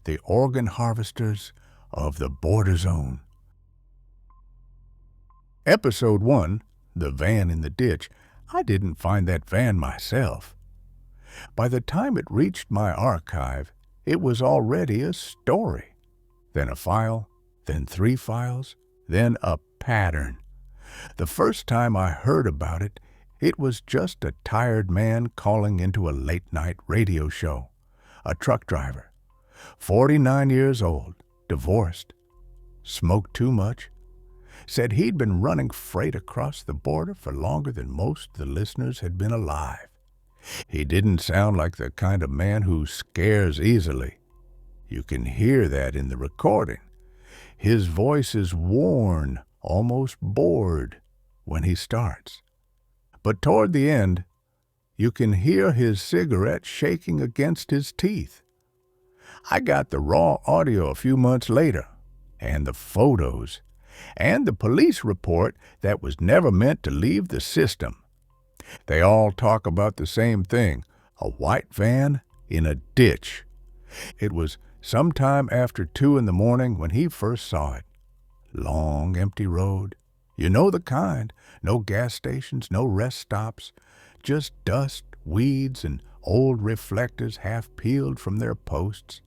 the organ harvesters of the border zone. Episode 1, The Van in the Ditch. I didn't find that van myself. By the time it reached my archive, it was already a story. Then a file, then 3 files, then a pattern. The first time I heard about it, it was just a tired man calling into a late-night radio show. A truck driver, 49 years old, divorced, smoked too much, said he'd been running freight across the border for longer than most of the listeners had been alive. He didn't sound like the kind of man who scares easily. You can hear that in the recording. His voice is worn, almost bored, when he starts. But toward the end, you can hear his cigarette shaking against his teeth. I got the raw audio a few months later, and the photos, and the police report that was never meant to leave the system. They all talk about the same thing, a white van in a ditch. It was sometime after 2 in the morning when he first saw it. Long, empty road. You know the kind. No gas stations, no rest stops. Just dust, weeds, and old reflectors half peeled from their posts.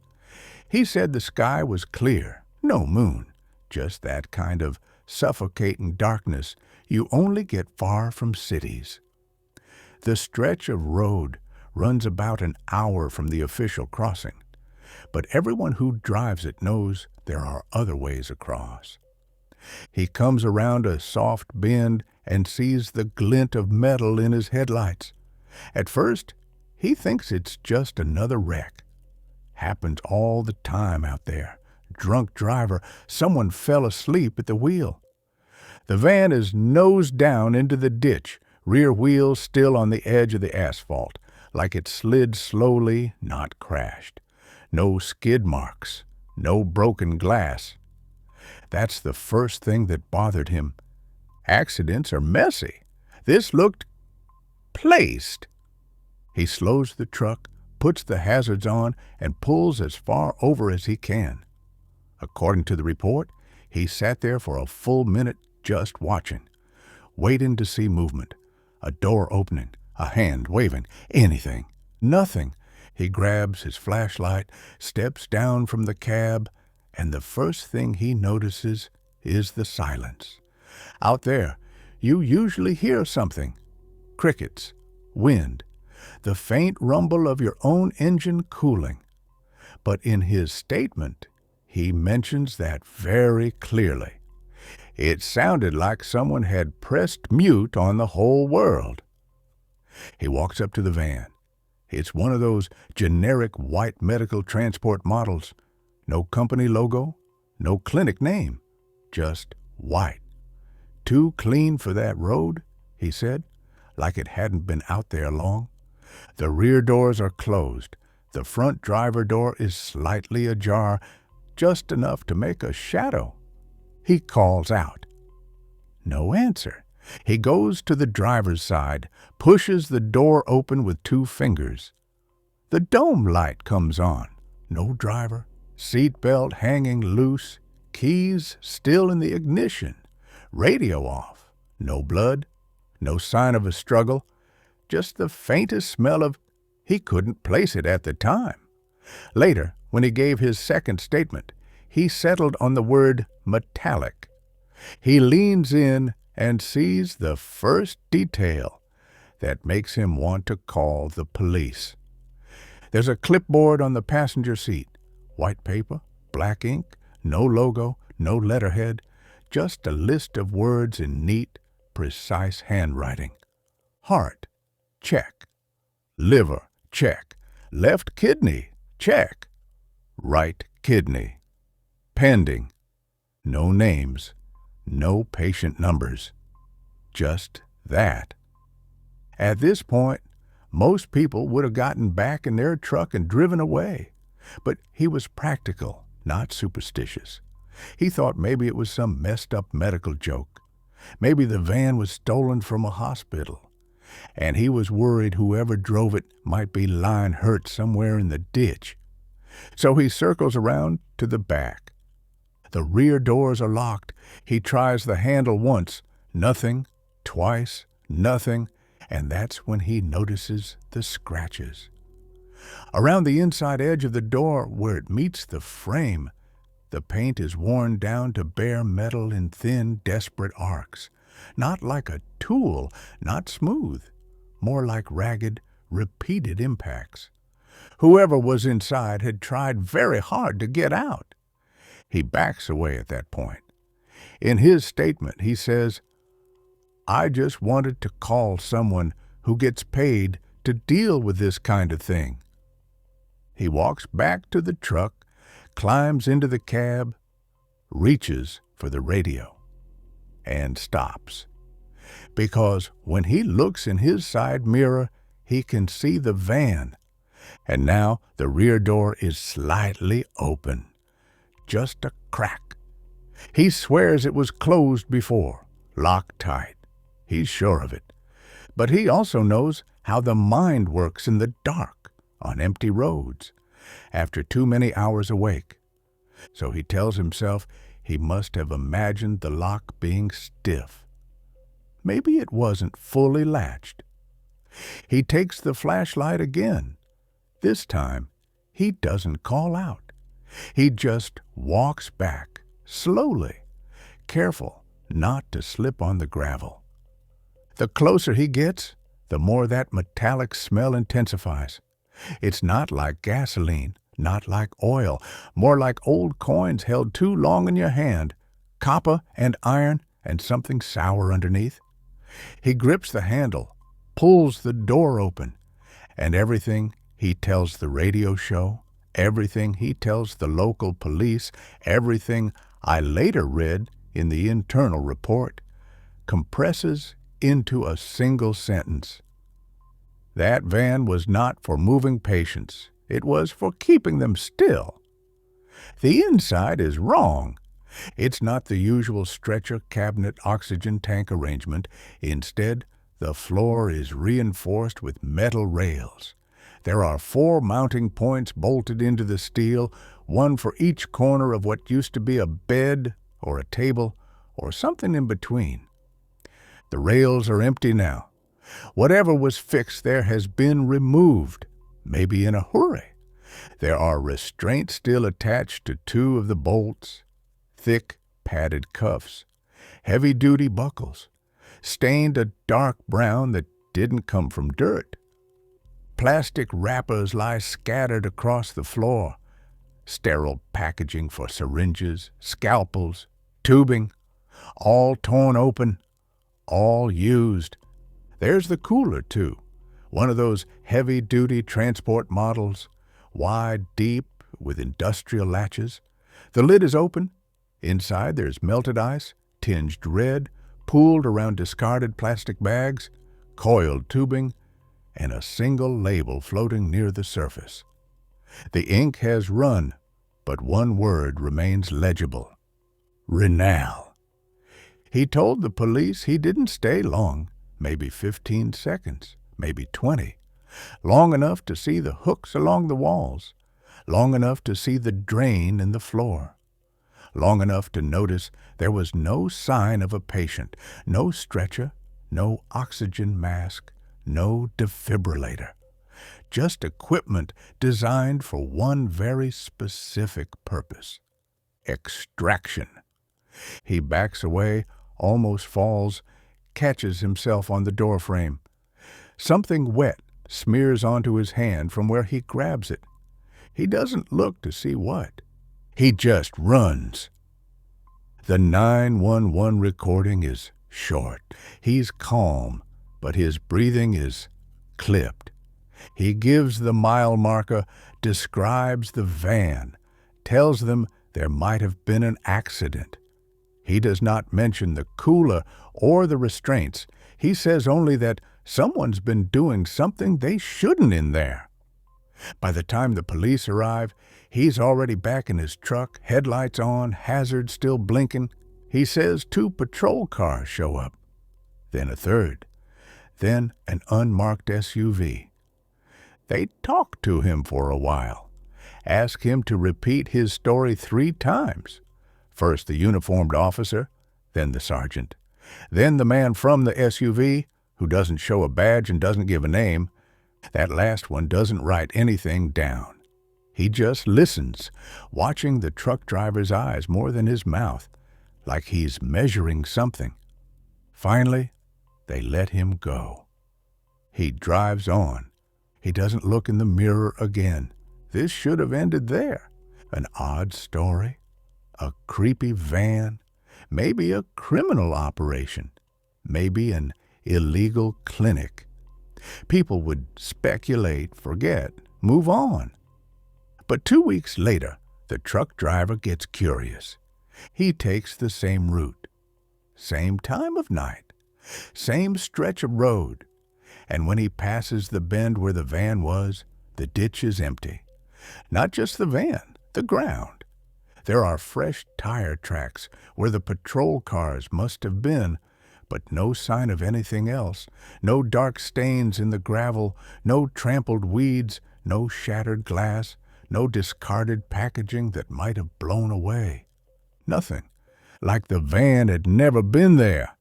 He said the sky was clear, no moon, just that kind of suffocating darkness you only get far from cities. The stretch of road runs about an hour from the official crossing, but everyone who drives it knows there are other ways across. He comes around a soft bend and sees the glint of metal in his headlights. At first, he thinks it's just another wreck. Happens all the time out there. Drunk driver, someone fell asleep at the wheel. The van is nose down into the ditch, rear wheels still on the edge of the asphalt, like it slid slowly, not crashed. No skid marks, no broken glass. That's the first thing that bothered him. Accidents are messy. This looked placed. He slows the truck, puts the hazards on, and pulls as far over as he can. According to the report, he sat there for a full minute just watching, waiting to see movement, a door opening, a hand waving, anything, nothing. He grabs his flashlight, steps down from the cab, and the first thing he notices is the silence. Out there, you usually hear something. Crickets, wind, the faint rumble of your own engine cooling. But in his statement, he mentions that very clearly. It sounded like someone had pressed mute on the whole world. He walks up to the van. It's one of those generic white medical transport models. No company logo, no clinic name, just white. Too clean for that road, he said, like it hadn't been out there long. The rear doors are closed. The front driver door is slightly ajar, just enough to make a shadow. He calls out. No answer. He goes to the driver's side, pushes the door open with 2 fingers. The dome light comes on. No driver, seatbelt hanging loose, keys still in the ignition, radio off. No blood, no sign of a struggle, just the faintest smell of... He couldn't place it at the time. Later, when he gave his second statement, he settled on the word metallic. He leans in and sees the first detail that makes him want to call the police. There's a clipboard on the passenger seat. White paper, black ink, no logo, no letterhead, just a list of words in neat, precise handwriting. Heart, check. Liver, check. Left kidney, check. Right kidney. Pending. No names. No patient numbers. Just that. At this point, most people would have gotten back in their truck and driven away. But he was practical, not superstitious. He thought maybe it was some messed up medical joke. Maybe the van was stolen from a hospital, and he was worried whoever drove it might be lying hurt somewhere in the ditch. So he circles around to the back. The rear doors are locked. He tries the handle once, nothing, twice, nothing, and that's when he notices the scratches. Around the inside edge of the door, where it meets the frame, the paint is worn down to bare metal in thin, desperate arcs. Not like a tool, not smooth, more like ragged, repeated impacts. Whoever was inside had tried very hard to get out. He backs away at that point. In his statement, he says, "I just wanted to call someone who gets paid to deal with this kind of thing." He walks back to the truck, climbs into the cab, reaches for the radio, and stops. Because when he looks in his side mirror, he can see the van, and now the rear door is slightly open. Just a crack. He swears it was closed before, locked tight. He's sure of it. But he also knows how the mind works in the dark, on empty roads, after too many hours awake. So he tells himself he must have imagined the lock being stiff. Maybe it wasn't fully latched. He takes the flashlight again. This time, he doesn't call out. He just walks back, slowly, careful not to slip on the gravel. The closer he gets, the more that metallic smell intensifies. It's not like gasoline, not like oil, more like old coins held too long in your hand, copper and iron and something sour underneath. He grips the handle, pulls the door open, and everything he tells the radio show, everything he tells the local police, everything I later read in the internal report, compresses into a single sentence. That van was not for moving patients. It was for keeping them still. The inside is wrong. It's not the usual stretcher cabinet oxygen tank arrangement. Instead, the floor is reinforced with metal rails. There are 4 mounting points bolted into the steel, one for each corner of what used to be a bed or a table or something in between. The rails are empty now. Whatever was fixed there has been removed, maybe in a hurry. There are restraints still attached to 2 of the bolts, thick, padded cuffs, heavy-duty buckles, stained a dark brown that didn't come from dirt. Plastic wrappers lie scattered across the floor, sterile packaging for syringes, scalpels, tubing, all torn open, all used. There's the cooler, too, one of those heavy-duty transport models, wide, deep, with industrial latches. The lid is open. Inside there's melted ice, tinged red, pooled around discarded plastic bags, coiled tubing, and a single label floating near the surface. The ink has run, but one word remains legible: Renal. He told the police he didn't stay long, maybe 15 seconds, maybe 20, long enough to see the hooks along the walls, long enough to see the drain in the floor, long enough to notice there was no sign of a patient, no stretcher, no oxygen mask, no defibrillator, just equipment designed for one very specific purpose: extraction. He backs away, almost falls, catches himself on the doorframe. Something wet smears onto his hand from where he grabs it. He doesn't look to see what. He just runs. The 911 recording is short. He's calm, but his breathing is clipped. He gives the mile marker, describes the van, tells them there might have been an accident. He does not mention the cooler or the restraints. He says only that someone's been doing something they shouldn't in there. By the time the police arrive, he's already back in his truck, headlights on, hazard still blinking. He says 2 patrol cars show up, then a third, then an unmarked SUV. They talk to him for a while, ask him to repeat his story 3 times. First the uniformed officer, then the sergeant, then the man from the SUV who doesn't show a badge and doesn't give a name. That last one doesn't write anything down. He just listens, watching the truck driver's eyes more than his mouth, like he's measuring something. Finally, they let him go. He drives on. He doesn't look in the mirror again. This should have ended there. An odd story, a creepy van, maybe a criminal operation, maybe an illegal clinic. People would speculate, forget, move on. But 2 weeks later, the truck driver gets curious. He takes the same route, same time of night, same stretch of road. And when he passes the bend where the van was, the ditch is empty. Not just the van, the ground. There are fresh tire tracks where the patrol cars must have been, but no sign of anything else. No dark stains in the gravel, no trampled weeds, no shattered glass, no discarded packaging that might have blown away. Nothing. Like the van had never been there.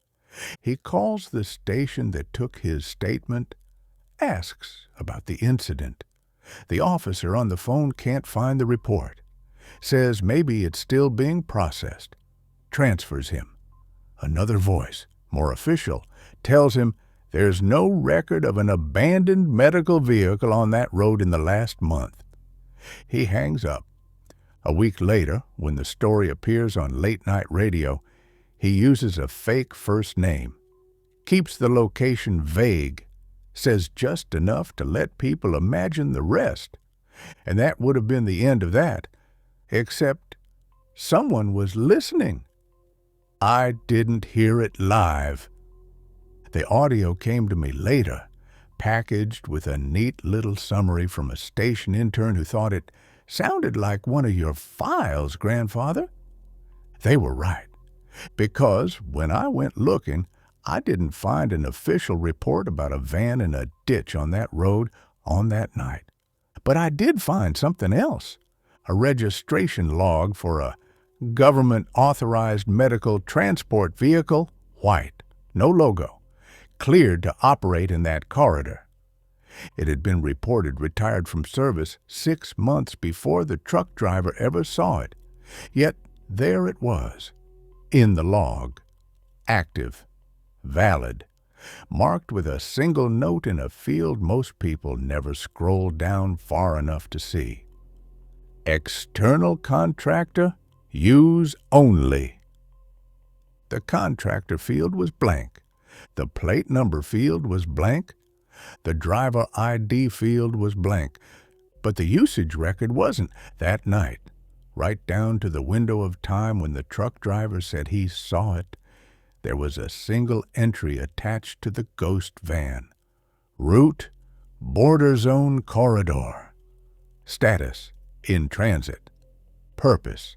He calls the station that took his statement, asks about the incident. The officer on the phone can't find the report. Says maybe it's still being processed. Transfers him. Another voice, more official, tells him there's no record of an abandoned medical vehicle on that road in the last month. He hangs up. A week later, when the story appears on late-night radio, he uses a fake first name, keeps the location vague, says just enough to let people imagine the rest. And that would have been the end of that, except someone was listening. I didn't hear it live. The audio came to me later, packaged with a neat little summary from a station intern who thought it sounded like one of your files, grandfather. They were right, because when I went looking, I didn't find an official report about a van in a ditch on that road on that night. But I did find something else, a registration log for a government-authorized medical transport vehicle, white, no logo, cleared to operate in that corridor. It had been reported retired from service 6 months before the truck driver ever saw it. Yet there it was, in the log, active, valid, marked with a single note in a field most people never scroll down far enough to see. External contractor, use only. The contractor field was blank. The plate number field was blank. The driver ID field was blank. But the usage record wasn't that night. Right down to the window of time when the truck driver said he saw it, there was a single entry attached to the ghost van. Route, border zone corridor. Status, in transit. Purpose,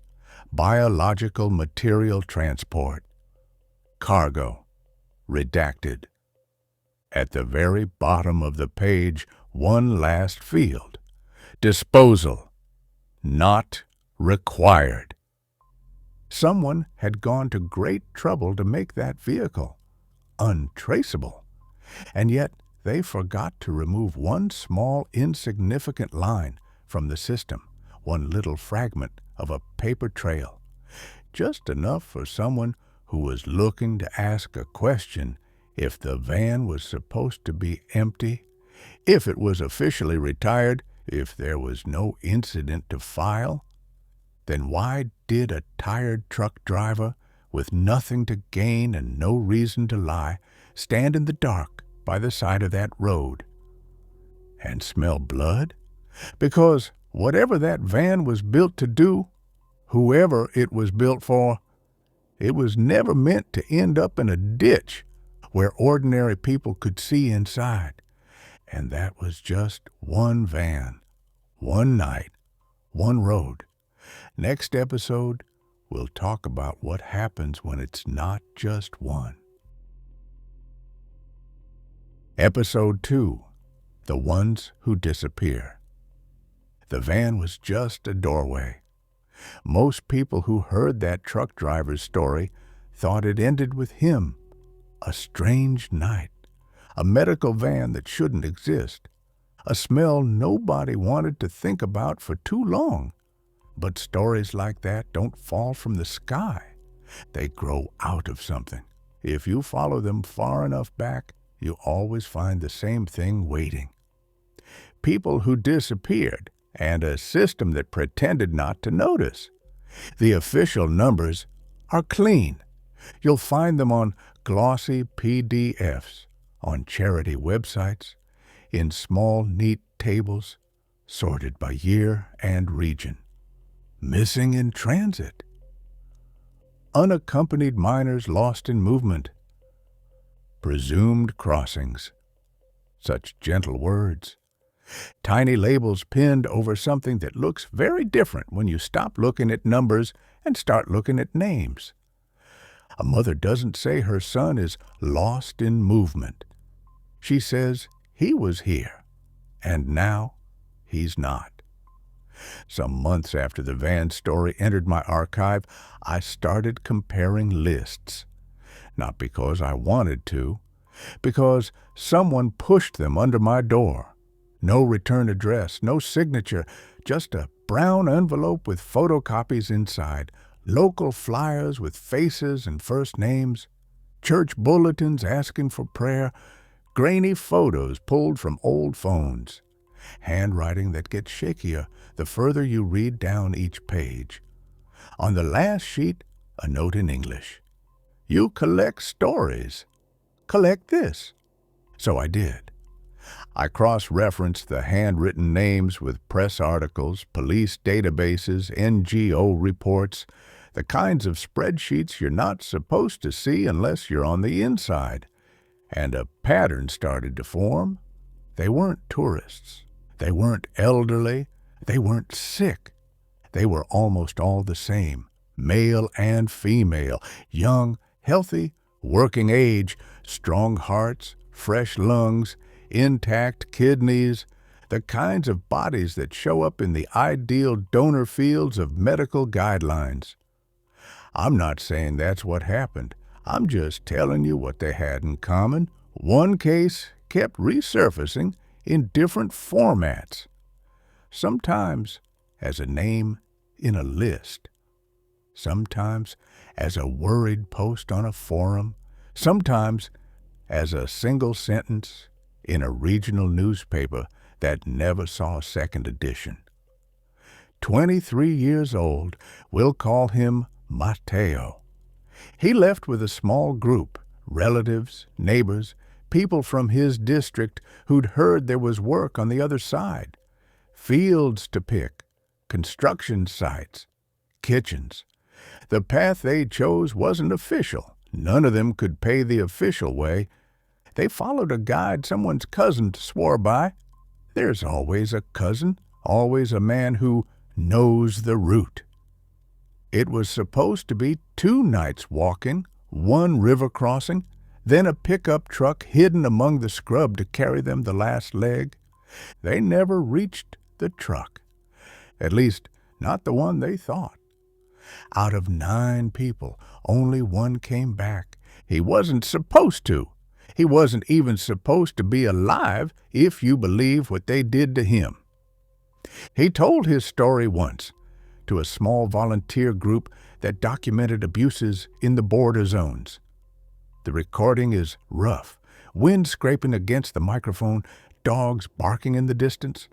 biological material transport. Cargo, redacted. At the very bottom of the page, one last field. Disposal, not required. Someone had gone to great trouble to make that vehicle untraceable, and yet they forgot to remove one small, insignificant line from the system, one little fragment of a paper trail, just enough for someone who was looking to ask a question if the van was supposed to be empty, if it was officially retired, if there was no incident to file. Then why did a tired truck driver, with nothing to gain and no reason to lie, stand in the dark by the side of that road and smell blood? Because whatever that van was built to do, whoever it was built for, it was never meant to end up in a ditch where ordinary people could see inside. And that was just one van, one night, one road. Next episode, we'll talk about what happens when it's not just one. Episode 2, The Ones Who Disappear. The van was just a doorway. Most people who heard that truck driver's story thought it ended with him. A strange night, a medical van that shouldn't exist, a smell nobody wanted to think about for too long. But stories like that don't fall from the sky. They grow out of something. If you follow them far enough back, you always find the same thing waiting. People who disappeared, and a system that pretended not to notice. The official numbers are clean. You'll find them on glossy PDFs, on charity websites, in small, neat tables, sorted by year and region. Missing in transit. Unaccompanied minors lost in movement. Presumed crossings. Such gentle words. Tiny labels pinned over something that looks very different when you stop looking at numbers and start looking at names. A mother doesn't say her son is lost in movement. She says he was here, and now he's not. Some months after the van story entered my archive, I started comparing lists. Not because I wanted to, because someone pushed them under my door. No return address, no signature, just a brown envelope with photocopies inside, local flyers with faces and first names, church bulletins asking for prayer, grainy photos pulled from old phones, handwriting that gets shakier the further you read down each page. On the last sheet, a note in English. You collect stories. Collect this. So I did. I cross-referenced the handwritten names with press articles, police databases, NGO reports, the kinds of spreadsheets you're not supposed to see unless you're on the inside. And a pattern started to form. They weren't tourists. They weren't elderly. They weren't sick. They were almost all the same, male and female, young, healthy, working age, strong hearts, fresh lungs, intact kidneys, the kinds of bodies that show up in the ideal donor fields of medical guidelines. I'm not saying that's what happened. I'm just telling you what they had in common. One case kept resurfacing in different formats, sometimes as a name in a list, sometimes as a worried post on a forum, sometimes as a single sentence in a regional newspaper that never saw a second edition. 23 years old, we'll call him Mateo. He left with a small group, relatives, neighbors, people from his district who'd heard there was work on the other side, fields to pick, construction sites, kitchens. The path they chose wasn't official. None of them could pay the official way. They followed a guide someone's cousin swore by. There's always a cousin, always a man who knows the route. It was supposed to be 2 nights walking, 1 river crossing, then a pickup truck hidden among the scrub to carry them the last leg. They never reached the truck, at least not the one they thought. Out of 9 people, only 1 came back. He wasn't supposed to. He wasn't even supposed to be alive if you believe what they did to him. He told his story once to a small volunteer group that documented abuses in the border zones. The recording is rough, wind scraping against the microphone, dogs barking in the distance.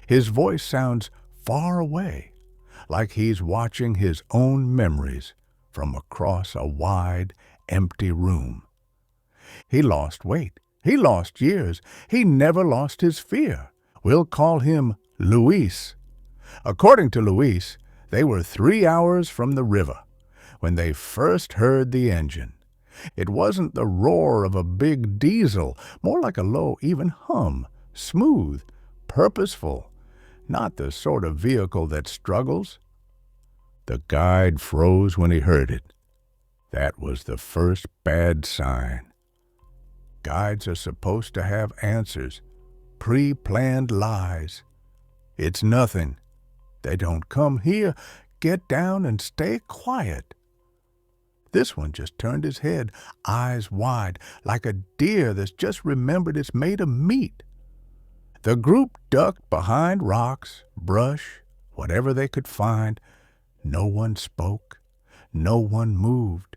His voice sounds far away, like he's watching his own memories from across a wide, empty room. He lost weight. He lost years. He never lost his fear. We'll call him Luis. According to Luis, they were 3 hours from the river when they first heard the engine. It wasn't the roar of a big diesel, more like a low, even hum, smooth, purposeful, not the sort of vehicle that struggles. The guide froze when he heard it. That was the first bad sign. Guides are supposed to have answers, pre-planned lies. It's nothing. They don't come here. Get down and stay quiet. This one just turned his head, eyes wide, like a deer that's just remembered it's made of meat. The group ducked behind rocks, brush, whatever they could find. No one spoke. No one moved.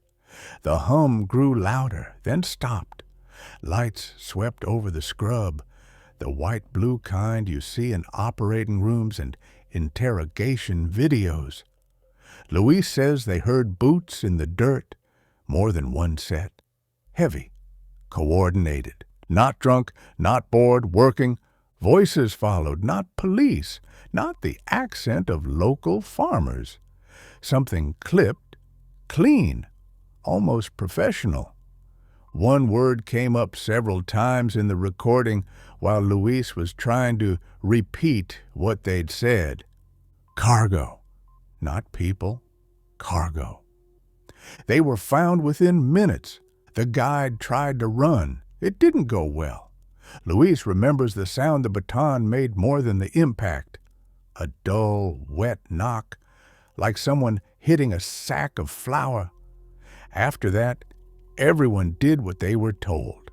The hum grew louder, then stopped. Lights swept over the scrub, the white-blue kind you see in operating rooms and interrogation videos. Luis says they heard boots in the dirt, more than one set. Heavy, coordinated. Not drunk, not bored, working. Voices followed, not police, not the accent of local farmers. Something clipped, clean, almost professional. One word came up several times in the recording while Luis was trying to repeat what they'd said. Cargo. Not people, cargo. They were found within minutes. The guide tried to run. It didn't go well. Luis remembers the sound the baton made more than the impact. A dull, wet knock, like someone hitting a sack of flour. After that, everyone did what they were told.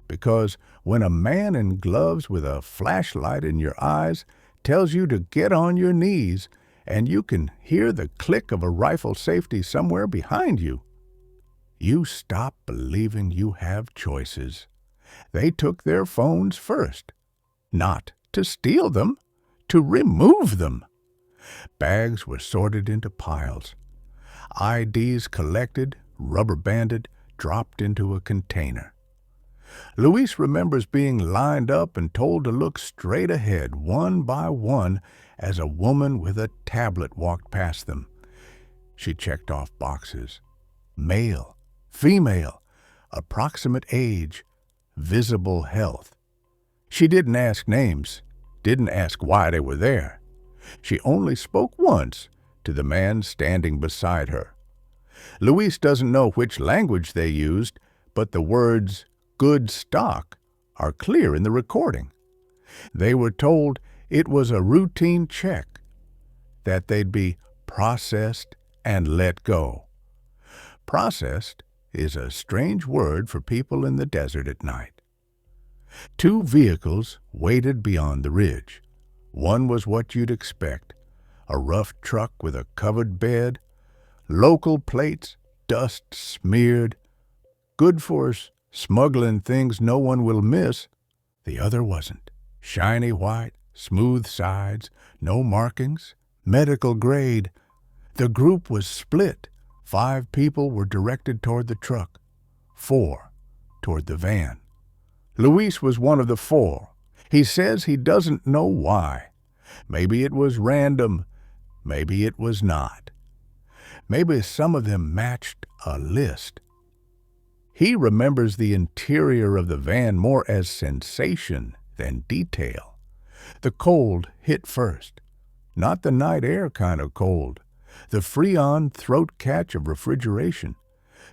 Because when a man in gloves with a flashlight in your eyes tells you to get on your knees, and you can hear the click of a rifle safety somewhere behind you, you stop believing you have choices. They took their phones first, not to steal them, to remove them. Bags were sorted into piles. IDs collected, rubber banded, dropped into a container. Luis remembers being lined up and told to look straight ahead, one by one, as a woman with a tablet walked past them. She checked off boxes. Male, female, approximate age, visible health. She didn't ask names, didn't ask why they were there. She only spoke once to the man standing beside her. Luis doesn't know which language they used, but the words "good stock" are clear in the recording. They were told it was a routine check, that they'd be processed and let go. Processed is a strange word for people in the desert at night. 2 vehicles waited beyond the ridge. One was what you'd expect, a rough truck with a covered bed, local plates, dust smeared, good for smuggling things no one will miss. The other wasn't. Shiny white, smooth sides, no markings, medical grade. The group was split. 5 people were directed toward the truck, 4 toward the van. Luis was one of the 4. He says he doesn't know why. Maybe it was random. Maybe it was not. Maybe some of them matched a list. He remembers the interior of the van more as sensation than detail. The cold hit first. Not the night air kind of cold. The Freon throat catch of refrigeration.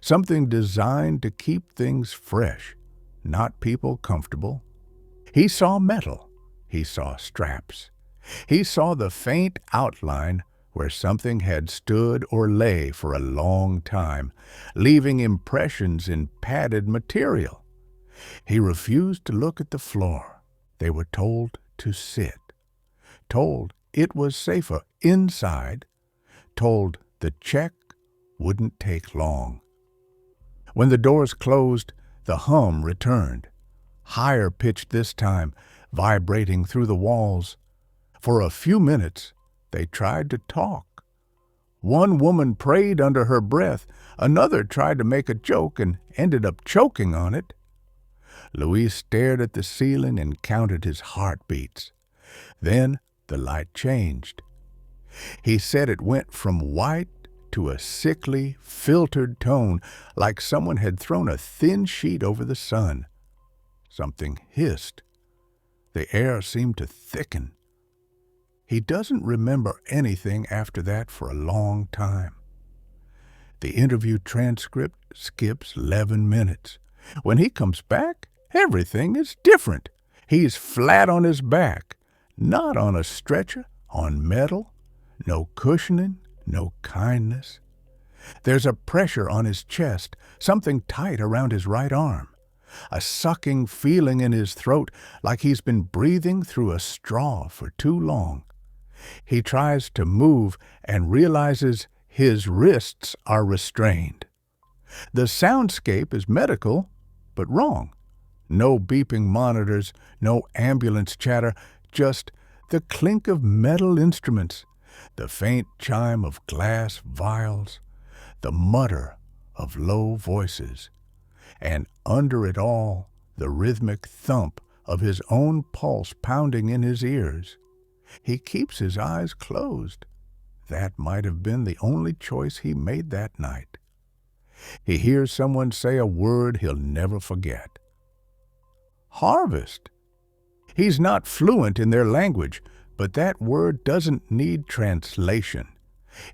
Something designed to keep things fresh, not people comfortable. He saw metal. He saw straps. He saw the faint outline where something had stood or lay for a long time, leaving impressions in padded material. He refused to look at the floor. They were told to sit. Told it was safer inside. Told the check wouldn't take long. When the doors closed, the hum returned. Higher pitched this time, vibrating through the walls. For a few minutes, they tried to talk. One woman prayed under her breath. Another tried to make a joke and ended up choking on it. Luis stared at the ceiling and counted his heartbeats. Then the light changed. He said it went from white to a sickly, filtered tone, like someone had thrown a thin sheet over the sun. Something hissed. The air seemed to thicken. He doesn't remember anything after that for a long time. The interview transcript skips 11 minutes. When he comes back, everything is different. He's flat on his back, not on a stretcher, on metal. no cushioning, no kindness. There's a pressure on his chest, something tight around his right arm, a sucking feeling in his throat like he's been breathing through a straw for too long. He tries to move and realizes his wrists are restrained. The soundscape is medical, but wrong. No beeping monitors, no ambulance chatter, just the clink of metal instruments, the faint chime of glass vials, the mutter of low voices, and under it all, the rhythmic thump of his own pulse pounding in his ears. He keeps his eyes closed. That might have been the only choice he made that night. He hears someone say a word he'll never forget. Harvest. He's not fluent in their language, but that word doesn't need translation.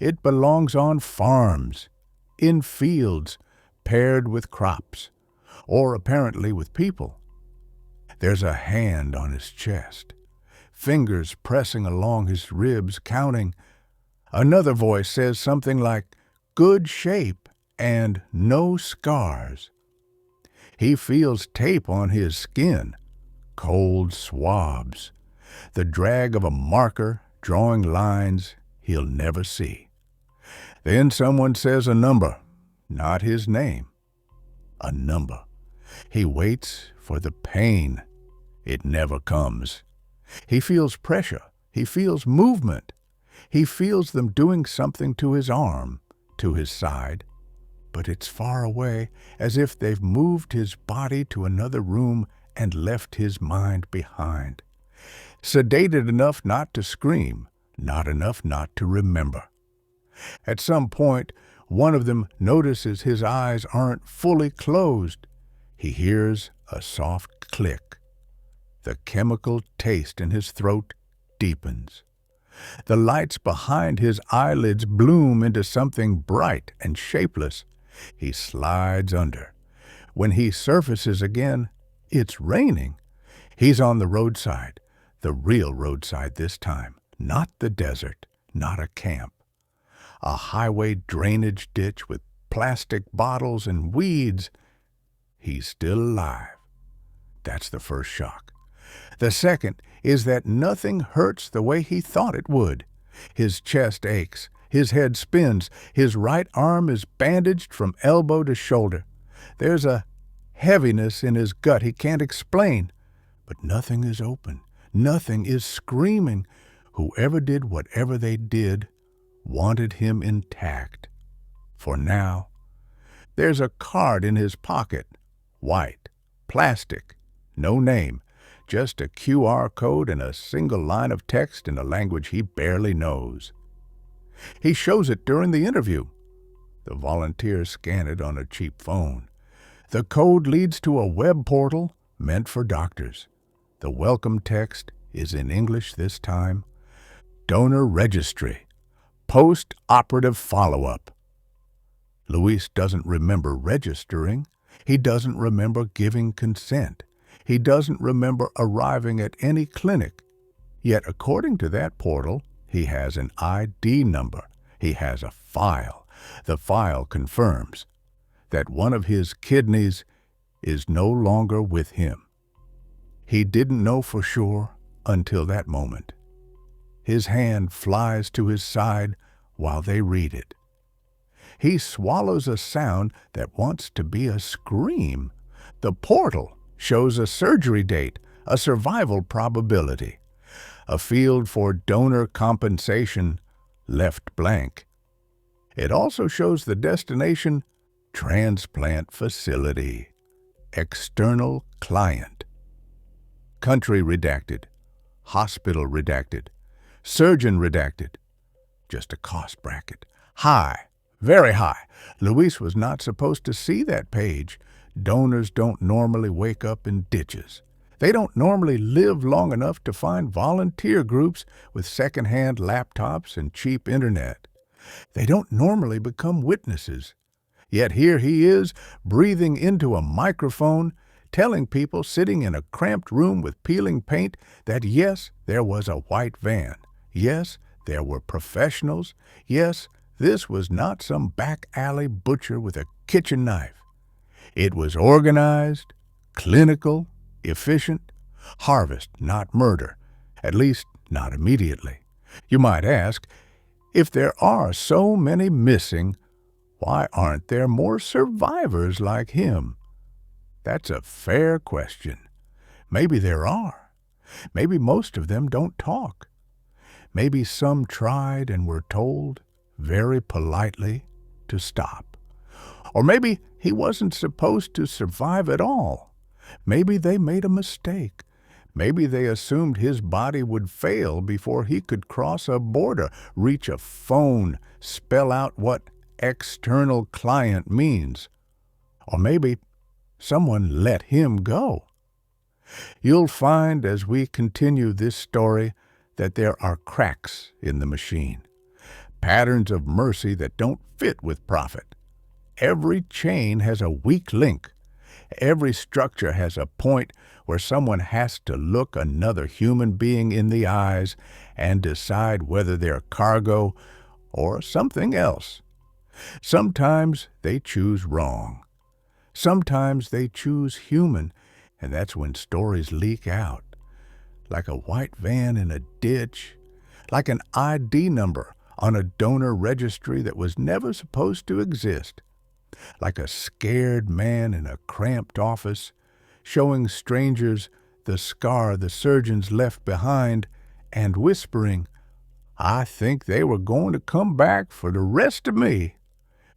It belongs on farms, in fields, paired with crops, or apparently with people. There's a hand on his chest, fingers pressing along his ribs, counting. Another voice says something like, "Good shape and no scars." He feels tape on his skin, cold swabs, the drag of a marker drawing lines he'll never see. Then someone says a number, not his name. A number. He waits for the pain. It never comes. He feels pressure. He feels movement. He feels them doing something to his arm, to his side. But it's far away, as if they've moved his body to another room and left his mind behind. Sedated enough not to scream, not enough not to remember. At some point, one of them notices his eyes aren't fully closed. He hears a soft click. The chemical taste in his throat deepens. The lights behind his eyelids bloom into something bright and shapeless. He slides under. When he surfaces again, it's raining. He's on the roadside, the real roadside this time, not the desert, not a camp. A highway drainage ditch with plastic bottles and weeds. He's still alive. That's the first shock. The second is that nothing hurts the way he thought it would. His chest aches, his head spins, his right arm is bandaged from elbow to shoulder. There's a heaviness in his gut he can't explain, but nothing is open, nothing is screaming. Whoever did whatever they did wanted him intact. For now, there's a card in his pocket, white, plastic, no name, just a QR code and a single line of text in a language he barely knows. He shows it during the interview. The volunteers scan it on a cheap phone. The code leads to a web portal meant for doctors. The welcome text is in English this time. Donor registry. Post-operative follow-up. Luis doesn't remember registering. He doesn't remember giving consent. He doesn't remember arriving at any clinic. Yet, according to that portal, he has an ID number. He has a file. The file confirms that one of his kidneys is no longer with him. He didn't know for sure until that moment. His hand flies to his side while they read it. He swallows a sound that wants to be a scream. The portal shows a surgery date, a survival probability. A field for donor compensation left blank. It also shows the destination, transplant facility, external client. Country redacted, hospital redacted, surgeon redacted. Just a cost bracket. High, very high. Luis was not supposed to see that page. Donors don't normally wake up in ditches. They don't normally live long enough to find volunteer groups with second-hand laptops and cheap internet. They don't normally become witnesses. Yet here he is, breathing into a microphone, telling people sitting in a cramped room with peeling paint that yes, there was a white van. Yes, There were professionals. Yes, this was not some back alley butcher with a kitchen knife. It was organized, clinical, efficient, harvest, not murder, at least not immediately. You might ask, if there are so many missing, why aren't there more survivors like him? That's a fair question. Maybe there are. Maybe most of them don't talk. Maybe some tried and were told, very politely, to stop. Or maybe he wasn't supposed to survive at all. Maybe they made a mistake. Maybe they assumed his body would fail before he could cross a border, reach a phone, spell out what external client means. Or maybe someone let him go. You'll find as we continue this story that there are cracks in the machine, patterns of mercy that don't fit with profit. Every chain has a weak link. Every structure has a point where someone has to look another human being in the eyes and decide whether they're cargo or something else. Sometimes they choose wrong. Sometimes they choose human, and that's when stories leak out. Like a white van in a ditch, like an ID number on a donor registry that was never supposed to exist, like a scared man in a cramped office, showing strangers the scar the surgeons left behind and whispering, "I think they were going to come back for the rest of me."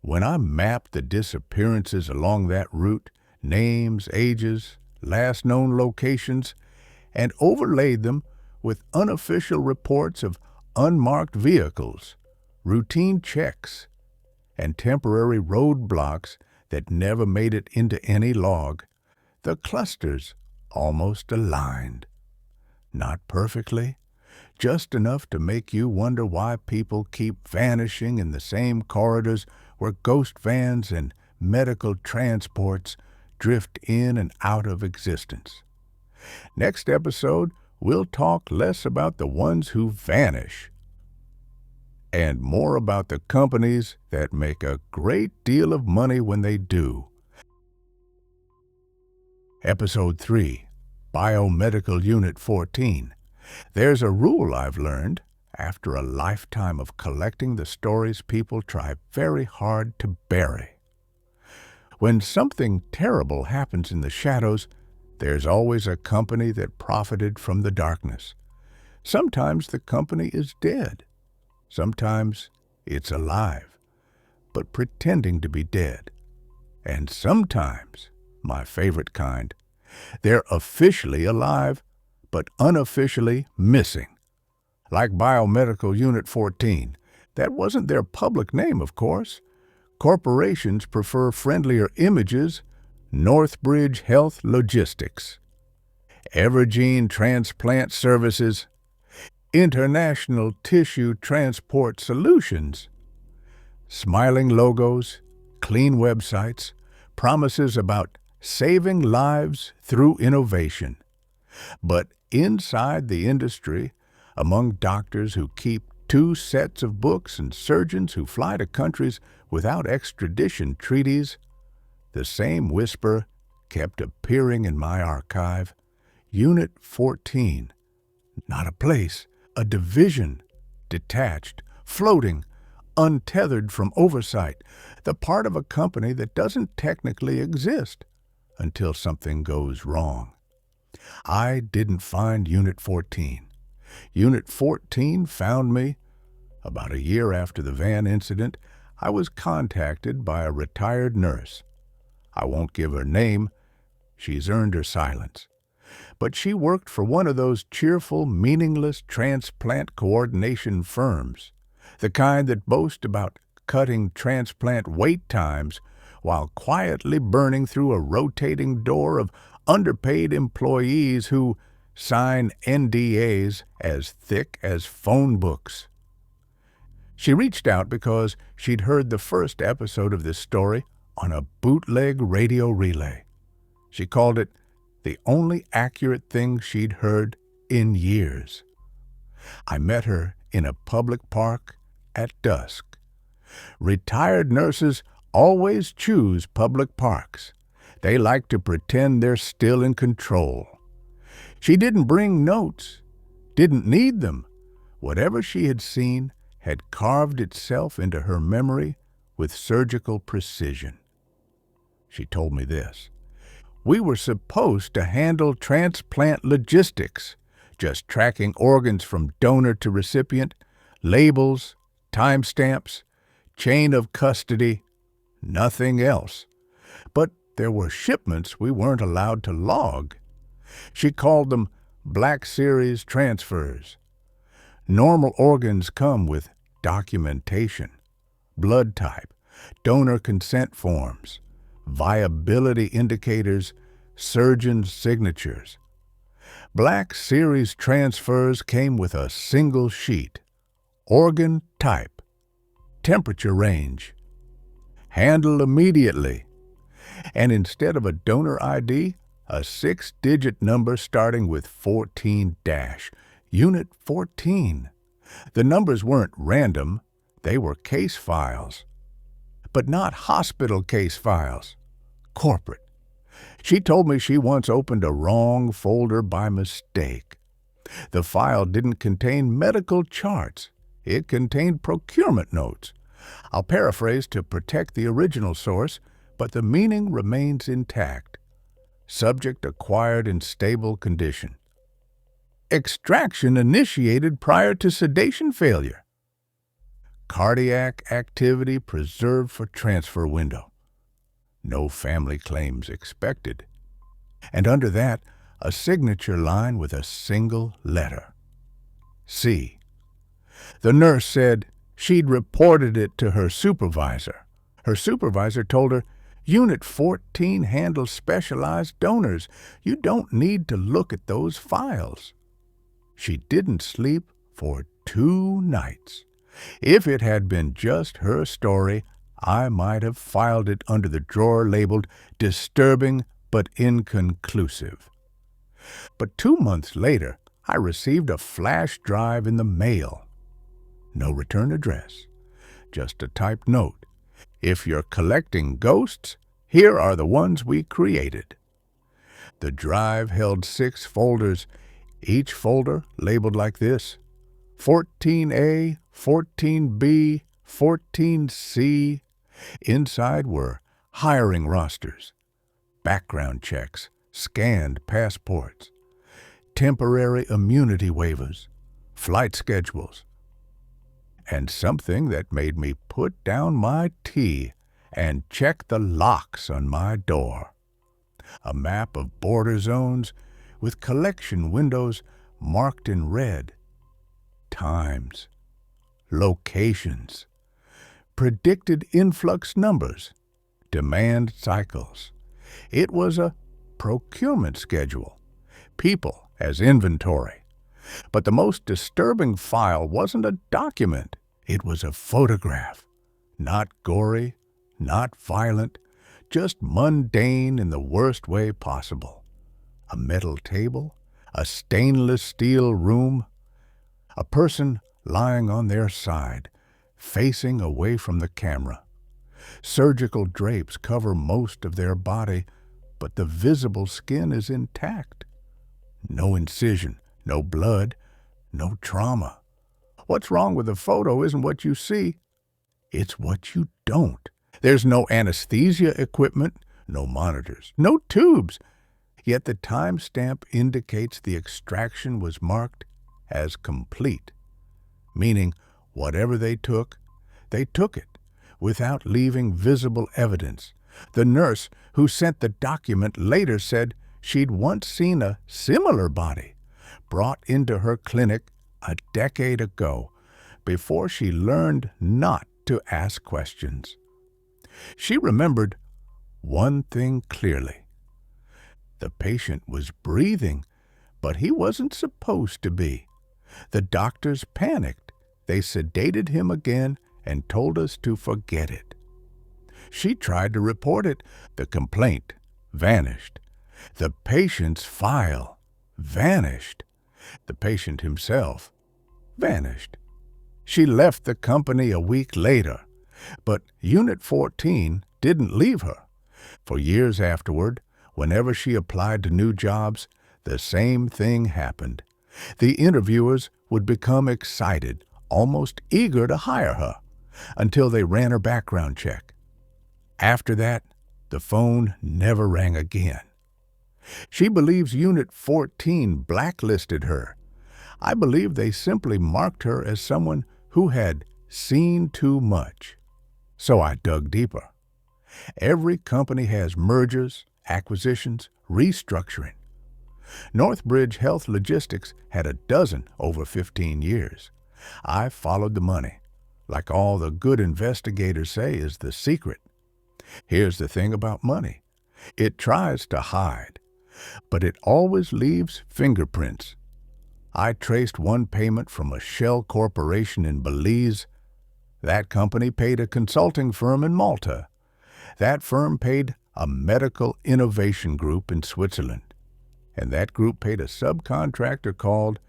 When I mapped the disappearances along that route, names, ages, last known locations, and overlaid them with unofficial reports of unmarked vehicles, routine checks, and temporary roadblocks that never made it into any log, the clusters almost aligned. Not perfectly, just enough to make you wonder why people keep vanishing in the same corridors where ghost vans and medical transports drift in and out of existence. Next episode, we'll talk less about the ones who vanish and more about the companies that make a great deal of money when they do. Episode 3, Biomedical Unit 14. There's a rule I've learned after a lifetime of collecting the stories people try very hard to bury. When something terrible happens in the shadows, there's always a company that profited from the darkness. Sometimes the company is dead. Sometimes it's alive, but pretending to be dead. And sometimes, my favorite kind, they're officially alive, but unofficially missing. Like Biomedical Unit 14. That wasn't their public name, of course. Corporations prefer friendlier images. Northbridge Health Logistics, Evergene Transplant Services, International Tissue Transport Solutions. Smiling logos, clean websites, promises about saving lives through innovation. But inside the industry, among doctors who keep 2 sets of books and surgeons who fly to countries without extradition treaties, the same whisper kept appearing in my archive. Unit 14. Not a place, a division, detached, floating, untethered from oversight, the part of a company that doesn't technically exist until something goes wrong. I didn't find Unit 14. Unit 14 found me. About a year after the van incident, I was contacted by a retired nurse. I won't give her name. She's earned her silence. But she worked for one of those cheerful, meaningless transplant coordination firms, the kind that boast about cutting transplant wait times while quietly burning through a rotating door of underpaid employees who sign NDAs as thick as phone books. She reached out because she'd heard the first episode of this story on a bootleg radio relay. She called it the only accurate thing she'd heard in years. I met her in a public park at dusk. Retired nurses always choose public parks. They like to pretend they're still in control. She didn't bring notes, didn't need them. Whatever she had seen had carved itself into her memory with surgical precision. She told me this. We were supposed to handle transplant logistics, just tracking organs from donor to recipient, labels, timestamps, chain of custody, nothing else. But there were shipments we weren't allowed to log. She called them Black Series transfers. Normal organs come with documentation, blood type, donor consent forms, viability indicators, surgeon's signatures. Black Series transfers came with a single sheet, organ type, temperature range, handle immediately, and instead of a donor ID, a 6-digit number starting with 14 dash, Unit 14. The numbers weren't random, they were case files. But not hospital case files, corporate. She told me she once opened a wrong folder by mistake. The file didn't contain medical charts. It contained procurement notes. I'll paraphrase to protect the original source, but the meaning remains intact. Subject acquired in stable condition. Extraction initiated prior to sedation failure. Cardiac activity preserved for transfer window. No family claims expected. And under that, a signature line with a single letter. C. The nurse said she'd reported it to her supervisor. Her supervisor told her, Unit 14 handles specialized donors. You don't need to look at those files. She didn't sleep for 2 nights. If it had been just her story, I might have filed it under the drawer labeled disturbing but inconclusive. But 2 months later, I received a flash drive in the mail. No return address, just a typed note. If you're collecting ghosts, here are the ones we created. The drive held 6 folders, each folder labeled like this: 14A, 14B, 14C. Inside were hiring rosters, background checks, scanned passports, temporary immunity waivers, flight schedules, and something that made me put down my tea and check the locks on my door. A map of border zones with collection windows marked in red. Times, locations, predicted influx numbers, demand cycles. It was a procurement schedule, people as inventory. But the most disturbing file wasn't a document. It was a photograph. Not gory, not violent, just mundane in the worst way possible. A metal table, a stainless steel room, a person lying on their side, facing away from the camera. Surgical drapes cover most of their body, but the visible skin is intact. No incision, no blood, no trauma. What's wrong with the photo isn't what you see, it's what you don't. There's no anesthesia equipment, no monitors, no tubes. Yet the timestamp indicates the extraction was marked as complete, meaning whatever they took it, without leaving visible evidence. The nurse who sent the document later said she'd once seen a similar body brought into her clinic a decade ago, before she learned not to ask questions. She remembered one thing clearly. The patient was breathing, but he wasn't supposed to be. The doctors panicked. They sedated him again and told us to forget it. She tried to report it. The complaint vanished. The patient's file vanished. The patient himself vanished. She left the company a week later, but Unit 14 didn't leave her. For years afterward, whenever she applied to new jobs, the same thing happened. The interviewers would become excited, almost eager to hire her, until they ran her background check. After that, the phone never rang again. She believes Unit 14 blacklisted her. I believe they simply marked her as someone who had seen too much. So I dug deeper. Every company has mergers, acquisitions, restructuring. Northbridge Health Logistics had a dozen over 15 years. I followed the money. Like all the good investigators say is the secret. Here's the thing about money. It tries to hide, but it always leaves fingerprints. I traced one payment from a shell corporation in Belize. That company paid a consulting firm in Malta. That firm paid a medical innovation group in Switzerland. And that group paid a subcontractor called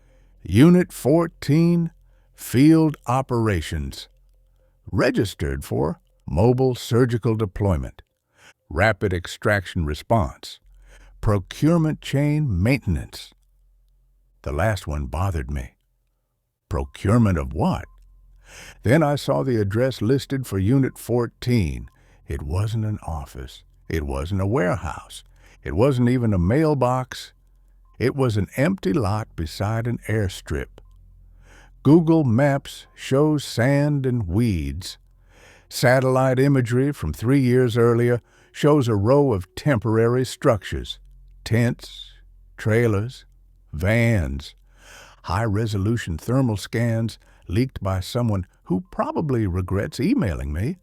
Unit 14 Field Operations, registered for mobile surgical deployment, rapid extraction response, procurement chain maintenance. The last one bothered me. Procurement of what? Then I saw the address listed for Unit 14. It wasn't an office. It wasn't a warehouse. It wasn't even a mailbox. It was an empty lot beside an airstrip. Google Maps shows sand and weeds. Satellite imagery from 3 years earlier shows a row of temporary structures, tents, trailers, vans. High-resolution thermal scans leaked by someone who probably regrets emailing me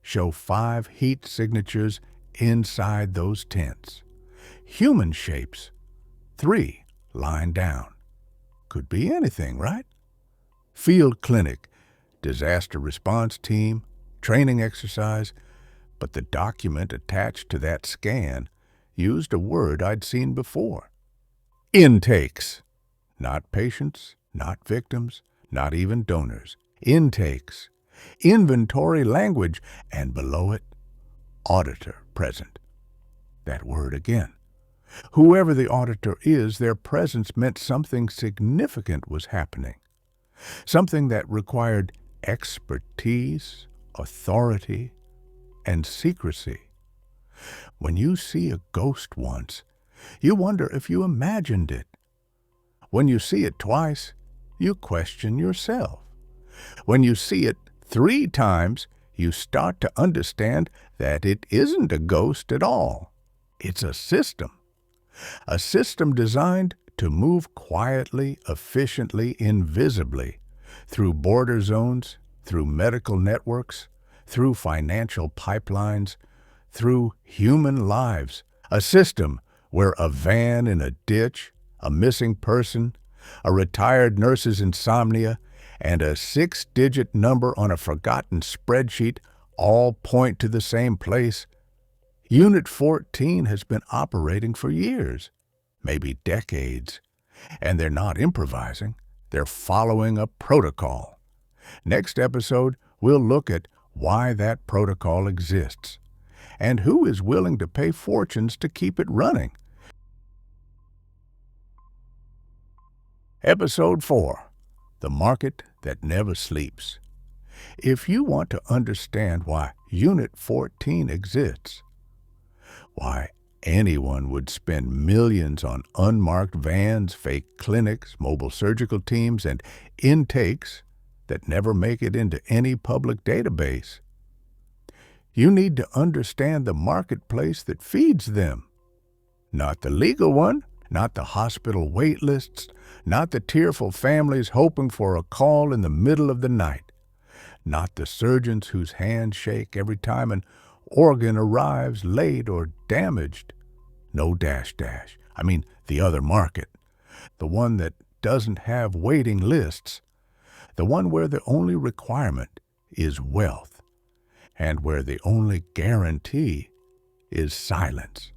show 5 heat signatures inside those tents. Human shapes, 3 lying down. Could be anything, right? Field clinic, disaster response team, training exercise, but the document attached to that scan used a word I'd seen before. Intakes. Not patients, not victims, not even donors. Intakes. Inventory language, and below it, auditor present. That word again. Whoever the auditor is, their presence meant something significant was happening. Something that required expertise, authority, and secrecy. When you see a ghost once, you wonder if you imagined it. When you see it twice, you question yourself. When you see it 3 times, you start to understand that it isn't a ghost at all. It's a system. A system designed to move quietly, efficiently, invisibly, through border zones, through medical networks, through financial pipelines, through human lives. A system where a van in a ditch, a missing person, a retired nurse's insomnia, and a 6-digit number on a forgotten spreadsheet all point to the same place. Unit 14 has been operating for years, maybe decades, and they're not improvising. They're following a protocol. Next episode, we'll look at why that protocol exists and who is willing to pay fortunes to keep it running. Episode 4, The Market That Never Sleeps. If you want to understand why Unit 14 exists, why anyone would spend millions on unmarked vans, fake clinics, mobile surgical teams, and intakes that never make it into any public database, you need to understand the marketplace that feeds them. Not the legal one, not the hospital wait lists, not the tearful families hoping for a call in the middle of the night, not the surgeons whose hands shake every time an organ arrives late or damaged. No dash. I mean the other market, the one that doesn't have waiting lists, the one where the only requirement is wealth, and where the only guarantee is silence.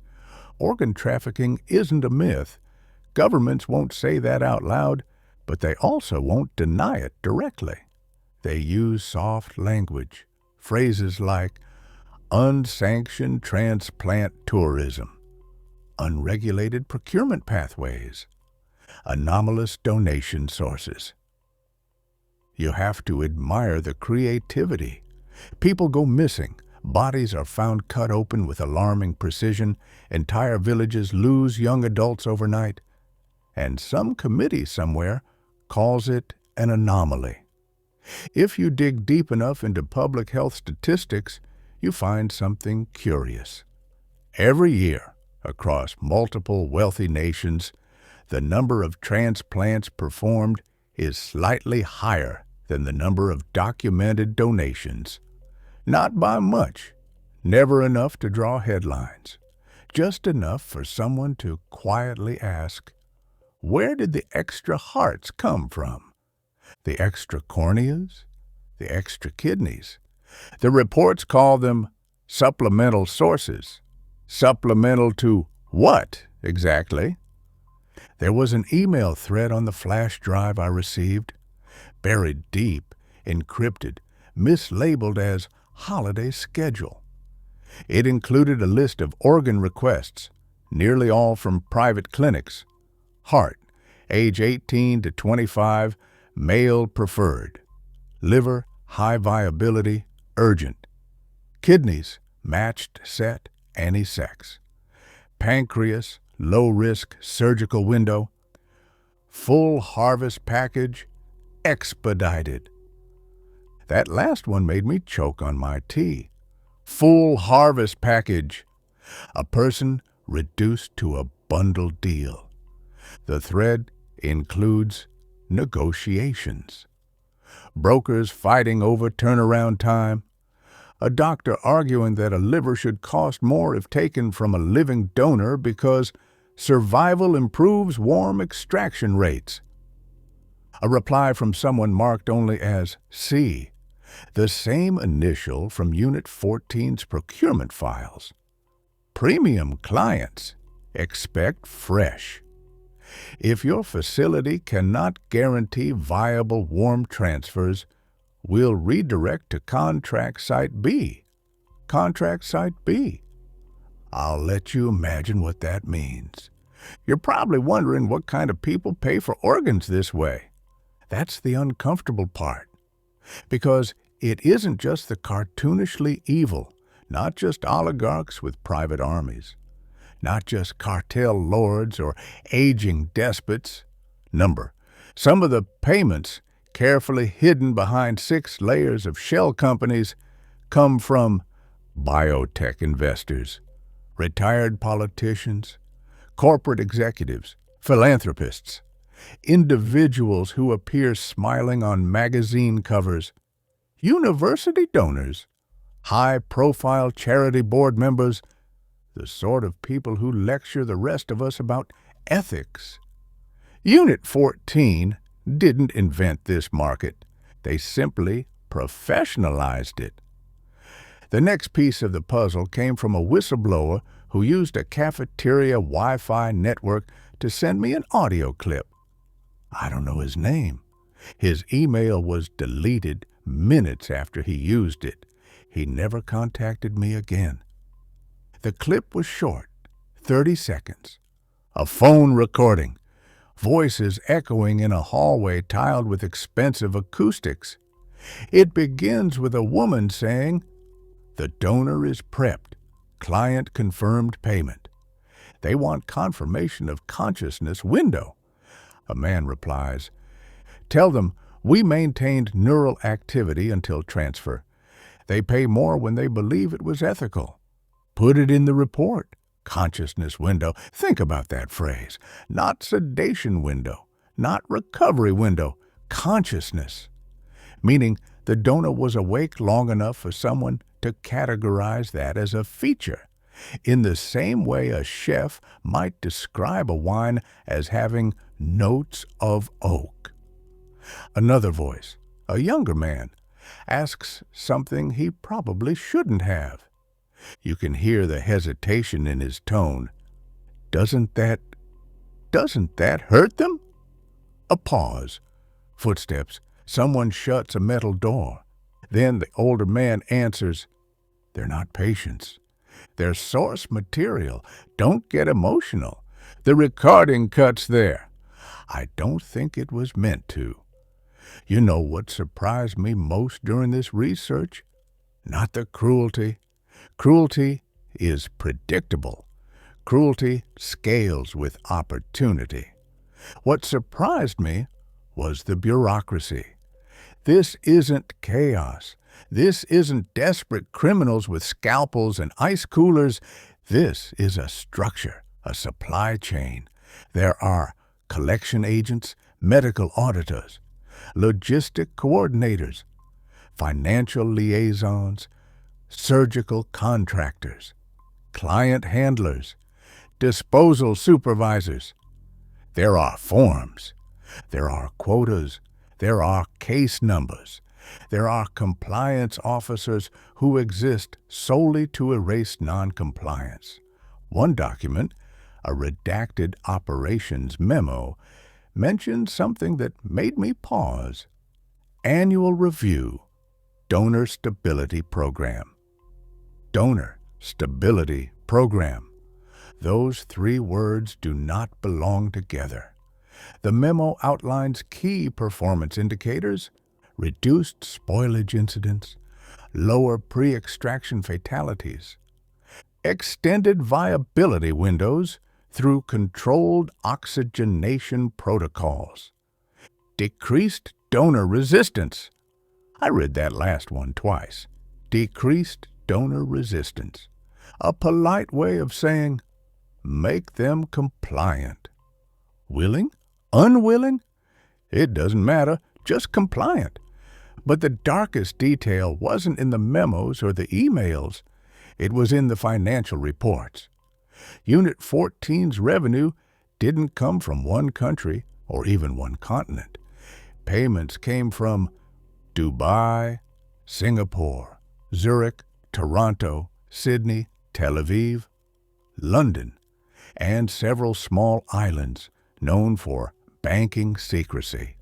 Organ trafficking isn't a myth. Governments won't say that out loud, but they also won't deny it directly. They use soft language, phrases like unsanctioned transplant tourism, unregulated procurement pathways, anomalous donation sources. You have to admire the creativity. People go missing. Bodies are found cut open with alarming precision. Entire villages lose young adults overnight. And some committee somewhere calls it an anomaly. If you dig deep enough into public health statistics, you find something curious. Every year, across multiple wealthy nations, the number of transplants performed is slightly higher than the number of documented donations. Not by much, never enough to draw headlines, just enough for someone to quietly ask, where did the extra hearts come from? The extra corneas? The extra kidneys? The reports call them supplemental sources. Supplemental to what, exactly? There was an email thread on the flash drive I received, buried deep, encrypted, mislabeled as holiday schedule. It included a list of organ requests, nearly all from private clinics. Heart, age 18 to 25, male preferred. Liver, high viability, urgent. Kidneys, matched set, any sex. Pancreas, low risk, surgical window. Full harvest package, expedited. That last one made me choke on my tea. Full harvest package. A person reduced to a bundle deal. The thread includes negotiations. Brokers fighting over turnaround time. A doctor arguing that a liver should cost more if taken from a living donor because survival improves warm extraction rates. A reply from someone marked only as C, the same initial from Unit 14's procurement files. Premium clients expect fresh. If your facility cannot guarantee viable warm transfers, we'll redirect to contract site B. Contract site B. I'll let you imagine what that means. You're probably wondering what kind of people pay for organs this way. That's the uncomfortable part. Because it isn't just the cartoonishly evil, not just oligarchs with private armies, not just cartel lords or aging despots. Some of the payments, carefully hidden behind 6 layers of shell companies, come from biotech investors, retired politicians, corporate executives, philanthropists, individuals who appear smiling on magazine covers, university donors, high-profile charity board members, the sort of people who lecture the rest of us about ethics. Unit 14 didn't invent this market. They simply professionalized it. The next piece of the puzzle came from a whistleblower who used a cafeteria Wi-Fi network to send me an audio clip. I don't know his name. His email was deleted minutes after he used it. He never contacted me again. The clip was short, 30 seconds. A phone recording, voices echoing in a hallway tiled with expensive acoustics. It begins with a woman saying, "The donor is prepped. Client confirmed payment. They want confirmation of consciousness window." A man replies, "Tell them we maintained neural activity until transfer. They pay more when they believe it was ethical. Put it in the report. Consciousness window." Think about that phrase. Not sedation window, not recovery window, consciousness. Meaning the donor was awake long enough for someone to categorize that as a feature, in the same way a chef might describe a wine as having notes of oak. Another voice, a younger man, asks something he probably shouldn't have. You can hear the hesitation in his tone. Doesn't that hurt them? A pause. Footsteps. Someone shuts a metal door. Then the older man answers, "They're not patients. They're source material. Don't get emotional. The recording cuts there." I don't think it was meant to. You know what surprised me most during this research? Not the cruelty. Cruelty is predictable. Cruelty scales with opportunity. What surprised me was the bureaucracy. This isn't chaos. This isn't desperate criminals with scalpels and ice coolers. This is a structure, a supply chain. There are collection agents, medical auditors, logistic coordinators, financial liaisons, surgical contractors, client handlers, disposal supervisors. There are forms. There are quotas. There are case numbers. There are compliance officers who exist solely to erase noncompliance. One document, a redacted operations memo, mentioned something that made me pause. Annual review, donor stability program. Donor stability program. Those three words do not belong together. The memo outlines key performance indicators, reduced spoilage incidents, lower pre-extraction fatalities, extended viability windows through controlled oxygenation protocols, decreased donor resistance. I read that last one twice. Decreased donor resistance. A polite way of saying, make them compliant. Willing? Unwilling? It doesn't matter, just compliant. But the darkest detail wasn't in the memos or the emails. It was in the financial reports. Unit 14's revenue didn't come from one country or even one continent. Payments came from Dubai, Singapore, Zurich, Toronto, Sydney, Tel Aviv, London, and several small islands known for banking secrecy.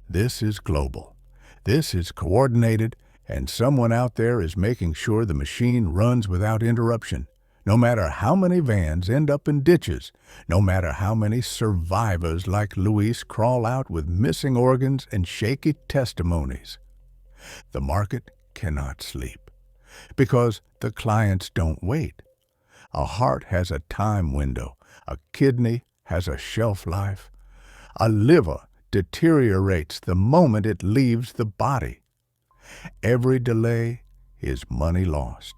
This is global. This is coordinated, and someone out there is making sure the machine runs without interruption. No matter how many vans end up in ditches, no matter how many survivors like Luis crawl out with missing organs and shaky testimonies. The market cannot sleep because the clients don't wait. A heart has a time window. A kidney has a shelf life. A liver deteriorates the moment it leaves the body. Every delay is money lost.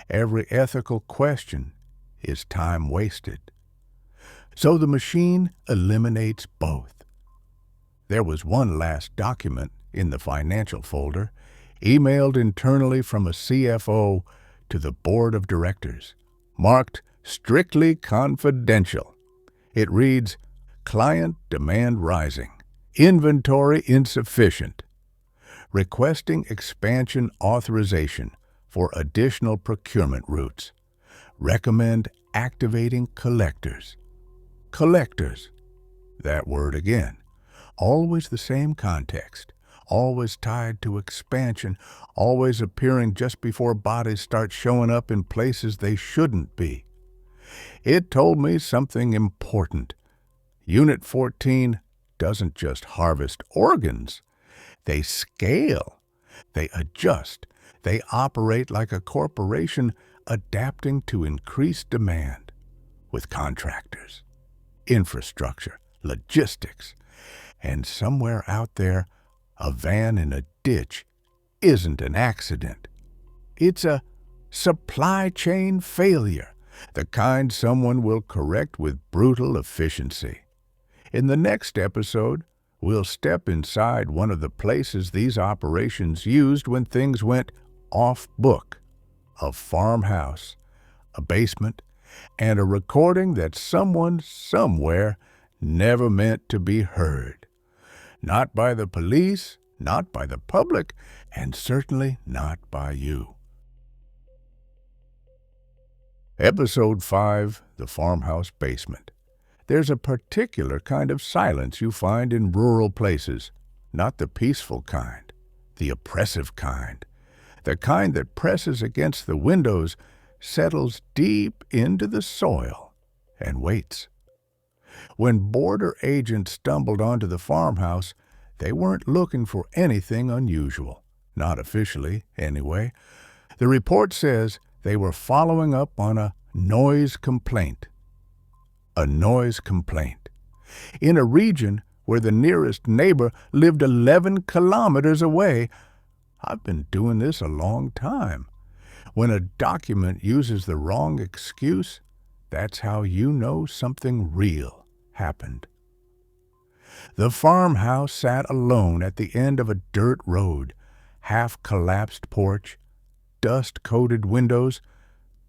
Every ethical question is time wasted. So the machine eliminates both. There was one last document in the financial folder, emailed internally from a CFO to the board of directors, marked strictly confidential. It reads, client demand rising, inventory insufficient, requesting expansion authorization for additional procurement routes. Recommend activating collectors. Collectors. That word again. Always the same context. Always tied to expansion. Always appearing just before bodies start showing up in places they shouldn't be. It told me something important. Unit 14 doesn't just harvest organs. They scale. They adjust. They operate like a corporation adapting to increased demand with contractors, infrastructure, logistics, and somewhere out there, a van in a ditch isn't an accident. It's a supply chain failure, the kind someone will correct with brutal efficiency. In the next episode, we'll step inside one of the places these operations used when things went off-book, a farmhouse, a basement, and a recording that someone somewhere never meant to be heard. Not by the police, not by the public, and certainly not by you. Episode 5, The Farmhouse Basement. There's a particular kind of silence you find in rural places. not the peaceful kind, the oppressive kind, the kind that presses against the windows, settles deep into the soil, and waits. When border agents stumbled onto the farmhouse, they weren't looking for anything unusual, not officially, anyway. The report says they were following up on a noise complaint. A noise complaint. In a region where the nearest neighbor lived 11 kilometers away. I've been doing this a long time. When a document uses the wrong excuse, that's how you know something real happened. The farmhouse sat alone at the end of a dirt road, half-collapsed porch, dust-coated windows,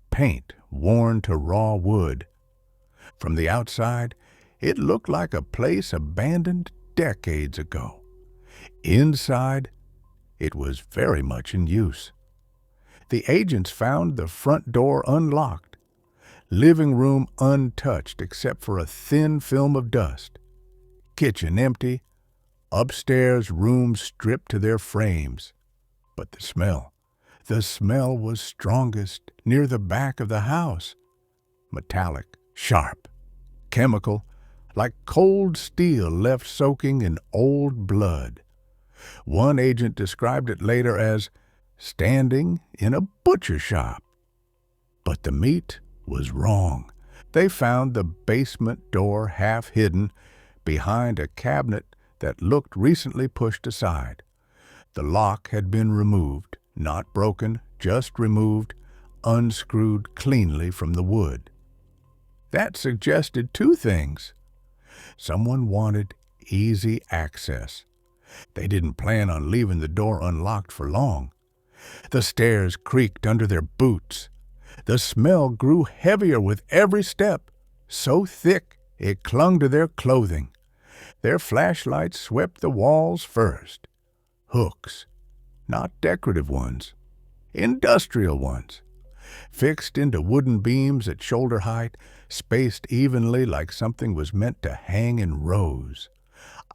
paint worn to raw wood. From the outside, it looked like a place abandoned decades ago. Inside, it was very much in use. The agents found the front door unlocked, living room untouched except for a thin film of dust, kitchen empty, upstairs rooms stripped to their frames. But the smell was strongest near the back of the house. Metallic, sharp, chemical, like cold steel left soaking in old blood. One agent described it later as standing in a butcher shop. But the meat was wrong. They found the basement door half hidden behind a cabinet that looked recently pushed aside. The lock had been removed, not broken, just removed, unscrewed cleanly from the wood. That suggested two things. Someone wanted easy access. They didn't plan on leaving the door unlocked for long. The stairs creaked under their boots. The smell grew heavier with every step, so thick it clung to their clothing. Their flashlights swept the walls first. Hooks, not decorative ones, industrial ones, fixed into wooden beams at shoulder height, spaced evenly like something was meant to hang in rows.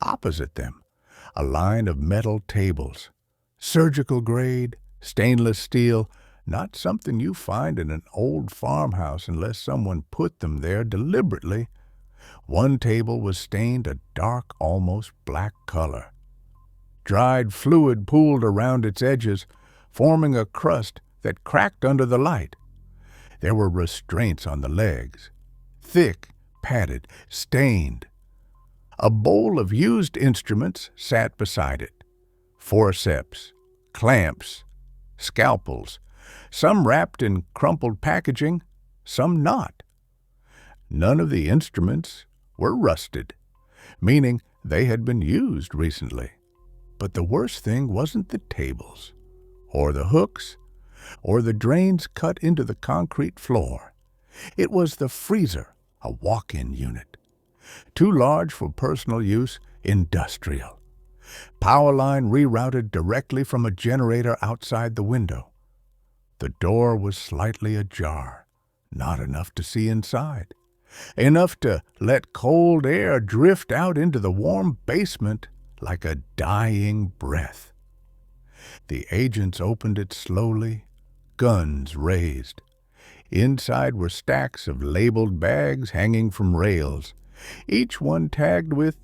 Opposite them, a line of metal tables, surgical grade, stainless steel, not something you find in an old farmhouse unless someone put them there deliberately. One table was stained a dark, almost black color. Dried fluid pooled around its edges, forming a crust that cracked under the light. There were restraints on the legs, thick, padded, stained. A bowl of used instruments sat beside it. Forceps, clamps, scalpels, some wrapped in crumpled packaging, some not. None of the instruments were rusted, meaning they had been used recently. But the worst thing wasn't the tables, or the hooks, or the drains cut into the concrete floor. It was the freezer, a walk-in unit. Too large for personal use, industrial. Power line rerouted directly from a generator outside the window. The door was slightly ajar, not enough to see inside. Enough to let cold air drift out into the warm basement like a dying breath. The agents opened it slowly, guns raised. Inside were stacks of labeled bags hanging from rails, each one tagged with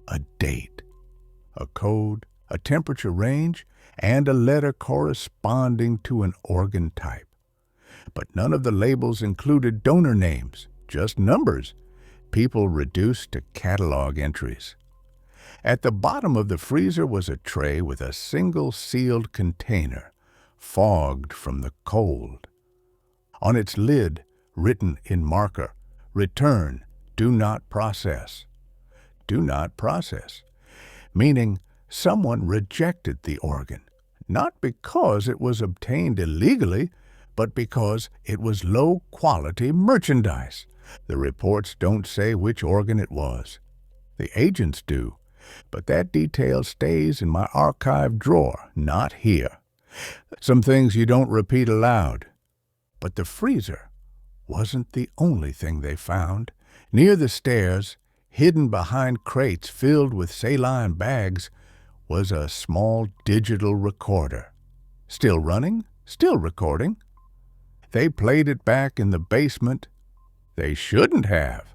a date, a code, a temperature range, and a letter corresponding to an organ type. But none of the labels included donor names, just numbers, people reduced to catalog entries. At the bottom of the freezer was a tray with a single sealed container, fogged from the cold. On its lid, written in marker, "Return, do not process." Do not process, meaning someone rejected the organ, not because it was obtained illegally, but because it was low-quality merchandise. The reports don't say which organ it was. The agents do, but that detail stays in my archive drawer, not here. Some things you don't repeat aloud. But the freezer wasn't the only thing they found. Near the stairs, hidden behind crates filled with saline bags, was a small digital recorder. Still running, still recording. They played it back in the basement. They shouldn't have.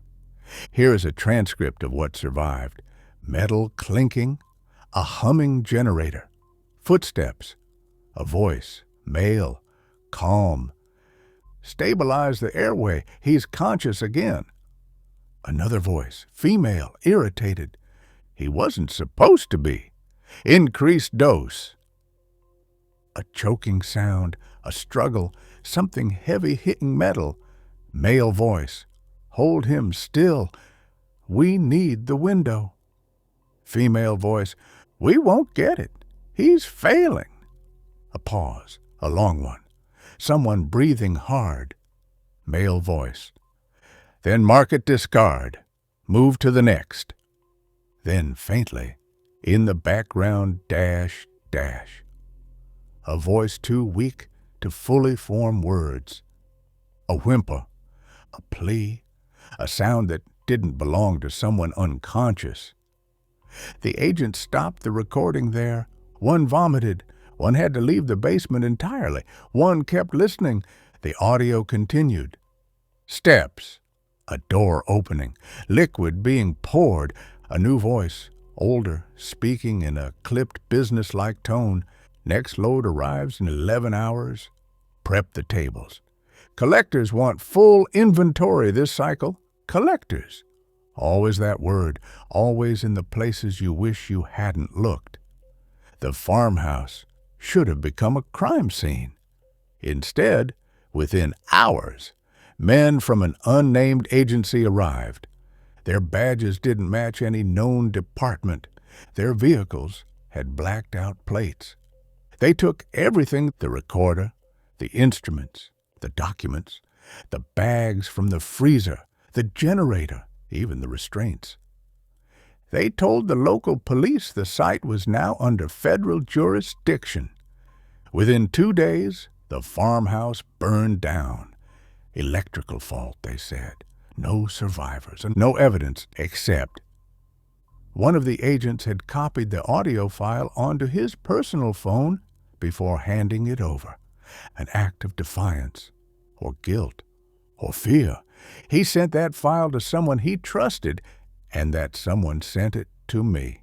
Here is a transcript of what survived. Metal clinking, a humming generator, footsteps, a voice, male, calm. Stabilize the airway, he's conscious again. Another voice, female, irritated. He wasn't supposed to be. Increased dose. A choking sound, a struggle, something heavy hitting metal. Male voice, hold him still. We need the window. Female voice, we won't get it. He's failing. A pause, a long one. Someone breathing hard. Male voice, then mark it discard. Move to the next. Then faintly, in the background, dash, dash. A voice too weak to fully form words. A whimper, a plea, a sound that didn't belong to someone unconscious. The agent stopped the recording there. One vomited. One had to leave the basement entirely. One kept listening. The audio continued. Steps, a door opening, liquid being poured, a new voice, older, speaking in a clipped business-like tone. Next load arrives in 11 hours. Prep the tables. Collectors want full inventory this cycle. Collectors. Always that word, always in the places you wish you hadn't looked. The farmhouse should have become a crime scene. Instead, within hours, men from an unnamed agency arrived. Their badges didn't match any known department. Their vehicles had blacked out plates. They took everything, the recorder, the instruments, the documents, the bags from the freezer, the generator, even the restraints. They told the local police the site was now under federal jurisdiction. Within 2 days, the farmhouse burned down. Electrical fault, they said. No survivors and no evidence except one of the agents had copied the audio file onto his personal phone before handing it over. An act of defiance, or guilt, or fear. He sent that file to someone he trusted, and that someone sent it to me.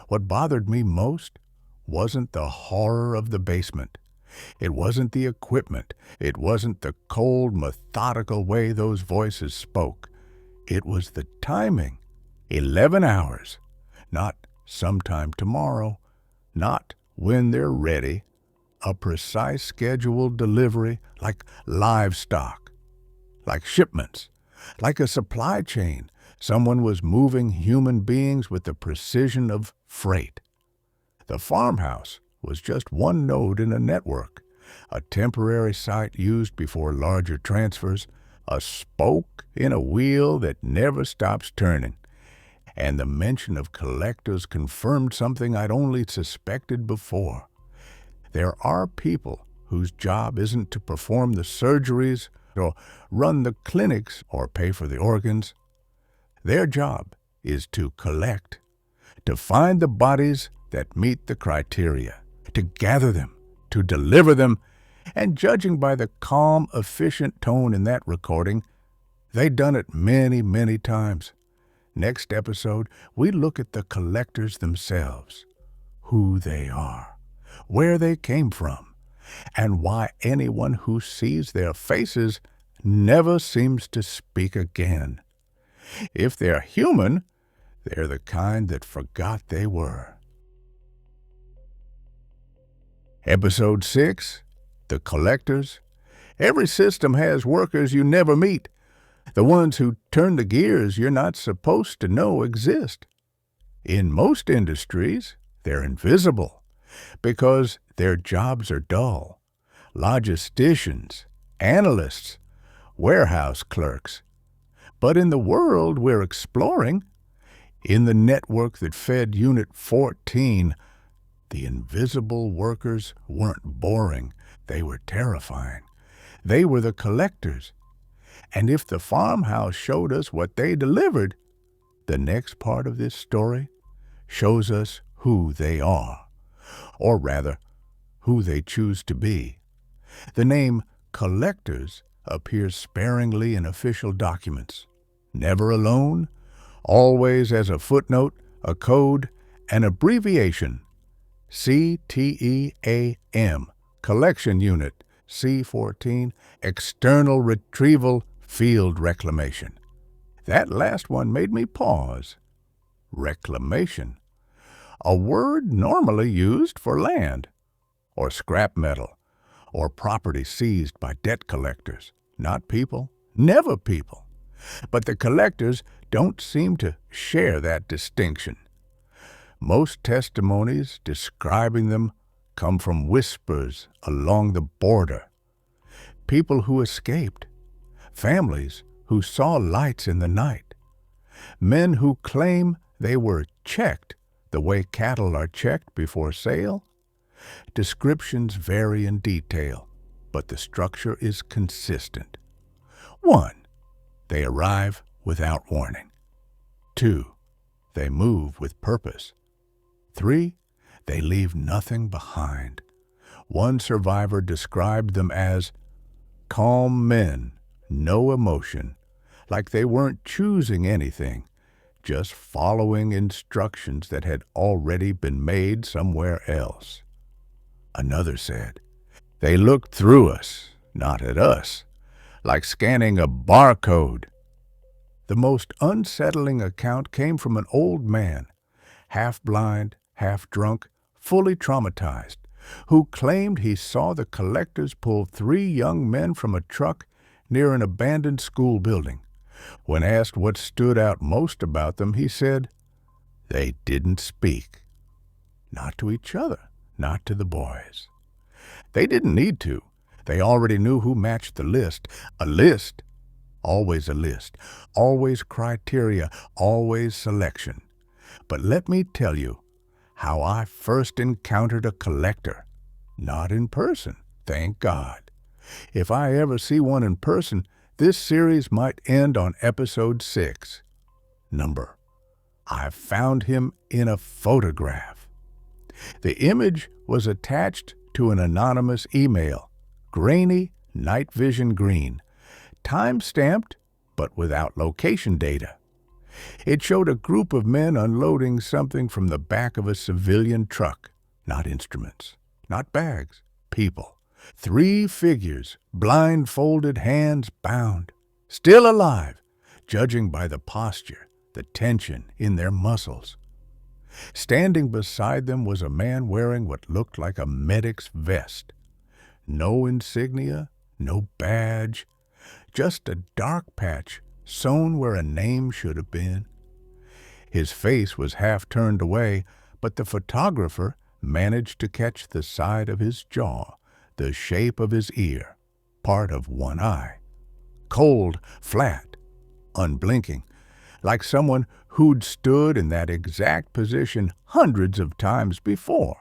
What bothered me most wasn't the horror of the basement. It wasn't the equipment. It wasn't the cold, methodical way those voices spoke. It was the timing. 11 hours. Not sometime tomorrow. Not when they're ready. A precise scheduled delivery like livestock. Like shipments. Like a supply chain. Someone was moving human beings with the precision of freight. The farmhouse was just one node in a network, a temporary site used before larger transfers, a spoke in a wheel that never stops turning. And the mention of collectors confirmed something I'd only suspected before. There are people whose job isn't to perform the surgeries or run the clinics or pay for the organs. Their job is to collect, to find the bodies that meet the criteria, to gather them, to deliver them, and judging by the calm, efficient tone in that recording, they'd done it many, many times. Next episode, we look at the collectors themselves, who they are, where they came from, and why anyone who sees their faces never seems to speak again. If they're human, they're the kind that forgot they were. Episode 6, The Collectors. Every system has workers you never meet, the ones who turn the gears you're not supposed to know exist. In most industries, they're invisible because their jobs are dull. Logisticians, analysts, warehouse clerks. But in the world we're exploring, in the network that fed Unit 14, the invisible workers weren't boring. They were terrifying. They were the collectors. And if the farmhouse showed us what they delivered, the next part of this story shows us who they are, or rather, who they choose to be. The name collectors appears sparingly in official documents, never alone, always as a footnote, a code, an abbreviation, CTEAM, Collection Unit, C14, External Retrieval Field Reclamation. That last one made me pause. Reclamation, a word normally used for land, or scrap metal, or property seized by debt collectors, not people, never people. But the collectors don't seem to share that distinction. Most testimonies describing them come from whispers along the border. People who escaped, families who saw lights in the night, men who claim they were checked the way cattle are checked before sale. Descriptions vary in detail, but the structure is consistent. 1. They arrive without warning. 2. They move with purpose. 3. They leave nothing behind. One survivor described them as calm men, no emotion, like they weren't choosing anything, just following instructions that had already been made somewhere else. Another said, they looked through us, not at us, like scanning a barcode. The most unsettling account came from an old man, half blind, half drunk, fully traumatized, who claimed he saw the collectors pull 3 young men from a truck near an abandoned school building. When asked what stood out most about them, he said, they didn't speak. Not to each other, not to the boys. They didn't need to. They already knew who matched the list. A list, always criteria, always selection. But let me tell you how I first encountered a collector. Not in person, thank God. If I ever see one in person, this series might end on episode 6. I found him in a photograph. The image was attached to an anonymous email, grainy, night vision green, time-stamped but without location data. It showed a group of men unloading something from the back of a civilian truck, not instruments, not bags, people. 3 figures, blindfolded, hands bound, still alive, judging by the posture, the tension in their muscles. Standing beside them was a man wearing what looked like a medic's vest. No insignia, no badge, just a dark patch sewn where a name should have been. His face was half turned away, but the photographer managed to catch the side of his jaw, the shape of his ear, part of one eye. Cold, flat, unblinking, like someone who'd stood in that exact position hundreds of times before.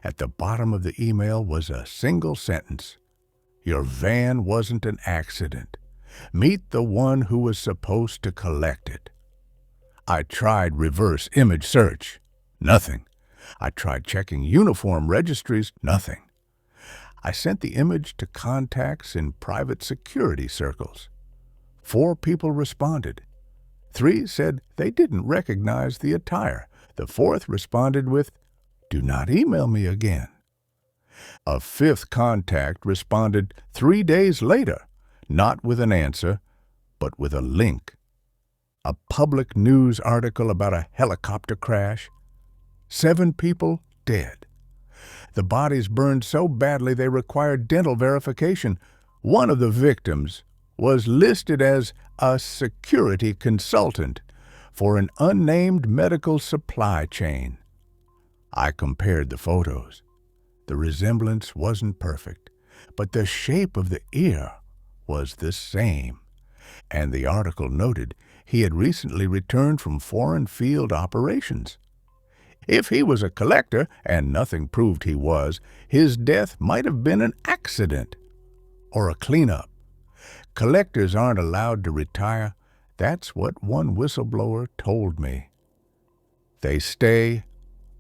At the bottom of the email was a single sentence. Your van wasn't an accident. Meet the one who was supposed to collect it. I tried reverse image search. Nothing. I tried checking uniform registries. Nothing. I sent the image to contacts in private security circles. 4 people responded. 3 said they didn't recognize the attire. The 4th responded with, "Do not email me again." A 5th contact responded 3 days later, not with an answer, but with a link. A public news article about a helicopter crash. 7 people dead. The bodies burned so badly they required dental verification. One of the victims was listed as a security consultant for an unnamed medical supply chain. I compared the photos. The resemblance wasn't perfect, but the shape of the ear was the same. And the article noted he had recently returned from foreign field operations. If he was a collector, and nothing proved he was, his death might have been an accident or a cleanup. Collectors aren't allowed to retire. That's what one whistleblower told me. They stay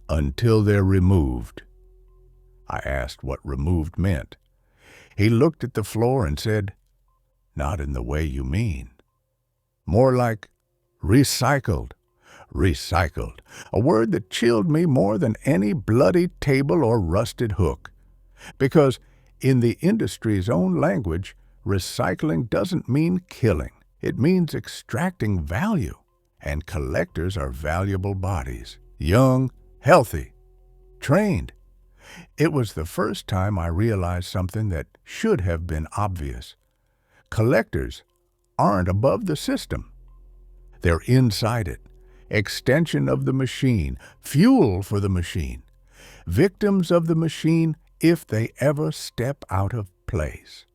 until they're removed. I asked what removed meant. He looked at the floor and said, "Not in the way you mean. More like recycled." Recycled, a word that chilled me more than any bloody table or rusted hook. Because in the industry's own language, recycling doesn't mean killing. It means extracting value. And collectors are valuable bodies, young, healthy, trained. It was the first time I realized something that should have been obvious. Collectors aren't above the system. They're inside it, extension of the machine, fuel for the machine, victims of the machine if they ever step out of place.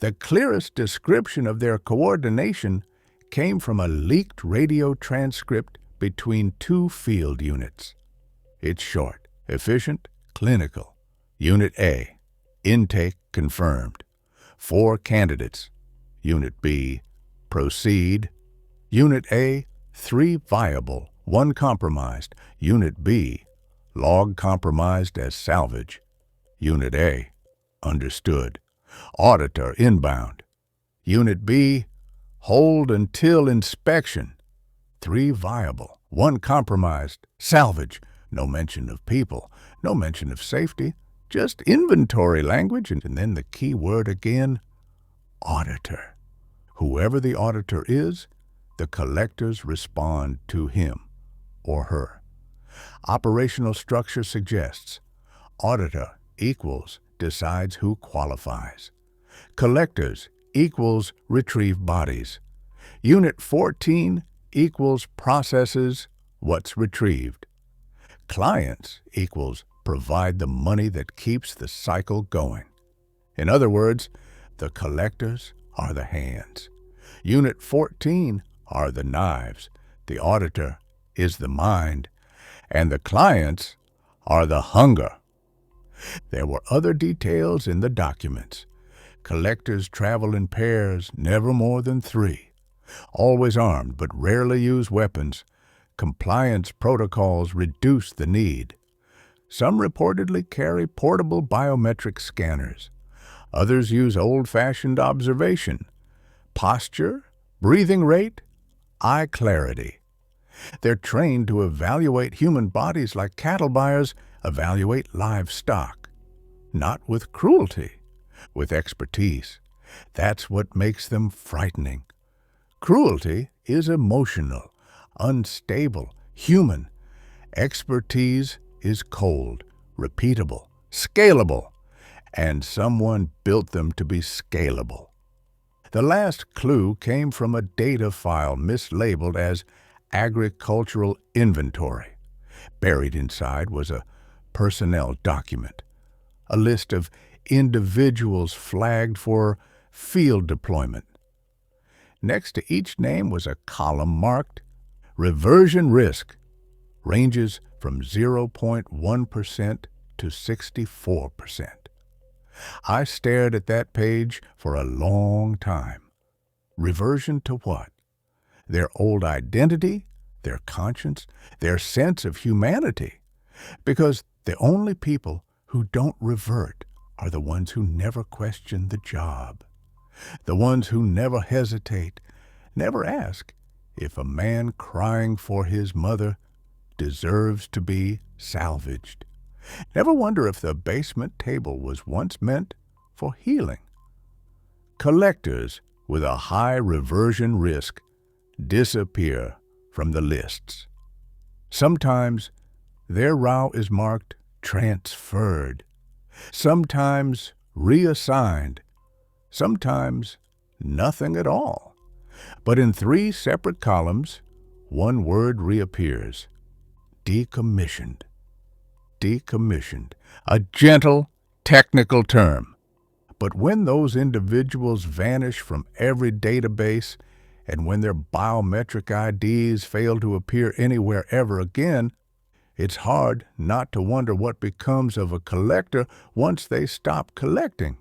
The clearest description of their coordination came from a leaked radio transcript between two field units. It's short, efficient, clinical. Unit A, intake confirmed. 4 candidates. Unit B, proceed. Unit A, 3 viable, 1 compromised. Unit B, log compromised as salvage. Unit A, understood. Auditor inbound. Unit B, hold until inspection. 3 viable, 1 compromised, salvage. No mention of people, no mention of safety, just inventory language, and then the key word again, auditor. Whoever the auditor is, the collectors respond to him or her. Operational structure suggests auditor equals decides who qualifies. Collectors equals retrieve bodies. Unit 14 equals processes what's retrieved. Clients equals provide the money that keeps the cycle going. In other words, the collectors are the hands. Unit 14 are the knives. The auditor is the mind. And the clients are the hunger. There were other details in the documents. Collectors travel in pairs, never more than 3. Always armed, but rarely use weapons. Compliance protocols reduce the need. Some reportedly carry portable biometric scanners. Others use old-fashioned observation. Posture, breathing rate, eye clarity. They're trained to evaluate human bodies like cattle buyers evaluate livestock. Not with cruelty, with expertise. That's what makes them frightening. Cruelty is emotional, unstable, human. Expertise is cold, repeatable, scalable, and someone built them to be scalable. The last clue came from a data file mislabeled as agricultural inventory. Buried inside was a personnel document, a list of individuals flagged for field deployment. Next to each name was a column marked reversion risk, ranges from 0.1% to 64%. I stared at that page for a long time. Reversion to what? Their old identity, their conscience, their sense of humanity. Because the only people who don't revert are the ones who never question the job. The ones who never hesitate, never ask if a man crying for his mother deserves to be salvaged. Never wonder if the basement table was once meant for healing. Collectors with a high reversion risk disappear from the lists. Sometimes their row is marked transferred, sometimes reassigned, sometimes nothing at all. But in 3 separate columns, one word reappears: decommissioned. Decommissioned, a gentle, technical term. But when those individuals vanish from every database, and when their biometric IDs fail to appear anywhere ever again, it's hard not to wonder what becomes of a collector once they stop collecting.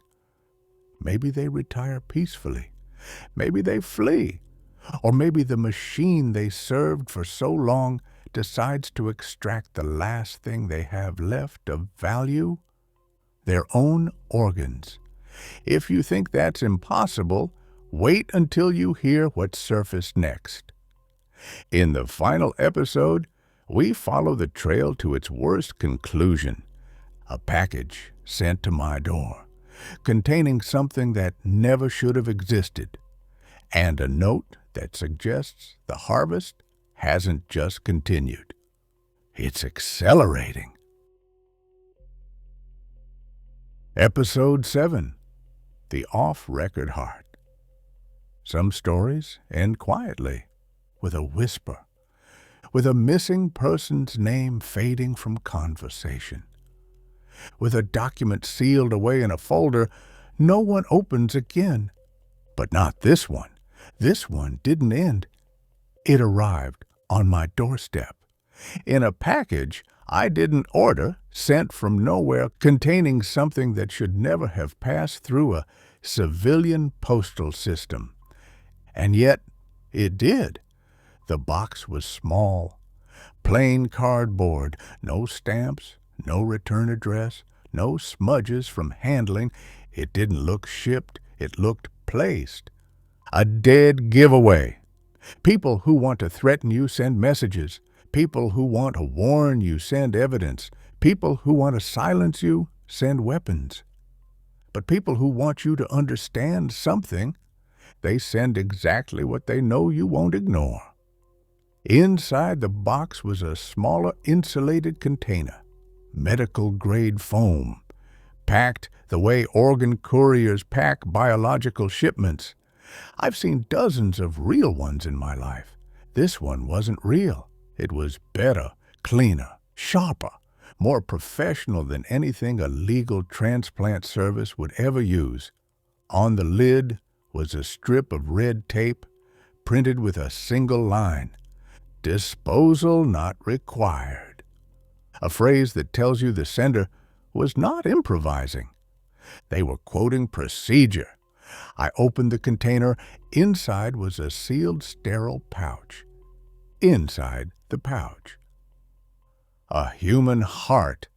Maybe they retire peacefully. Maybe they flee. Or maybe the machine they served for so long decides to extract the last thing they have left of value? Their own organs. If you think that's impossible, wait until you hear what surfaced next. In the final episode, we follow the trail to its worst conclusion. A package sent to my door, containing something that never should have existed, and a note that suggests the harvest hasn't just continued. It's accelerating. Episode 7. The Off-Record Heart. Some stories end quietly, with a whisper, with a missing person's name fading from conversation. With a document sealed away in a folder no one opens again. But not this one. This one didn't end. It arrived on my doorstep, in a package I didn't order, sent from nowhere, containing something that should never have passed through a civilian postal system. And yet, it did. The box was small, plain cardboard, no stamps, no return address, no smudges from handling. It didn't look shipped, it looked placed. A dead giveaway. People who want to threaten you send messages. People who want to warn you send evidence. People who want to silence you send weapons. But people who want you to understand something, they send exactly what they know you won't ignore. Inside the box was a smaller insulated container, medical-grade foam, packed the way organ couriers pack biological shipments. I've seen dozens of real ones in my life. This one wasn't real. It was better, cleaner, sharper, more professional than anything a legal transplant service would ever use. On the lid was a strip of red tape printed with a single line, "Disposal not required." A phrase that tells you the sender was not improvising. They were quoting procedure. I opened the container. Inside was a sealed, sterile pouch. Inside the pouch, a human heart,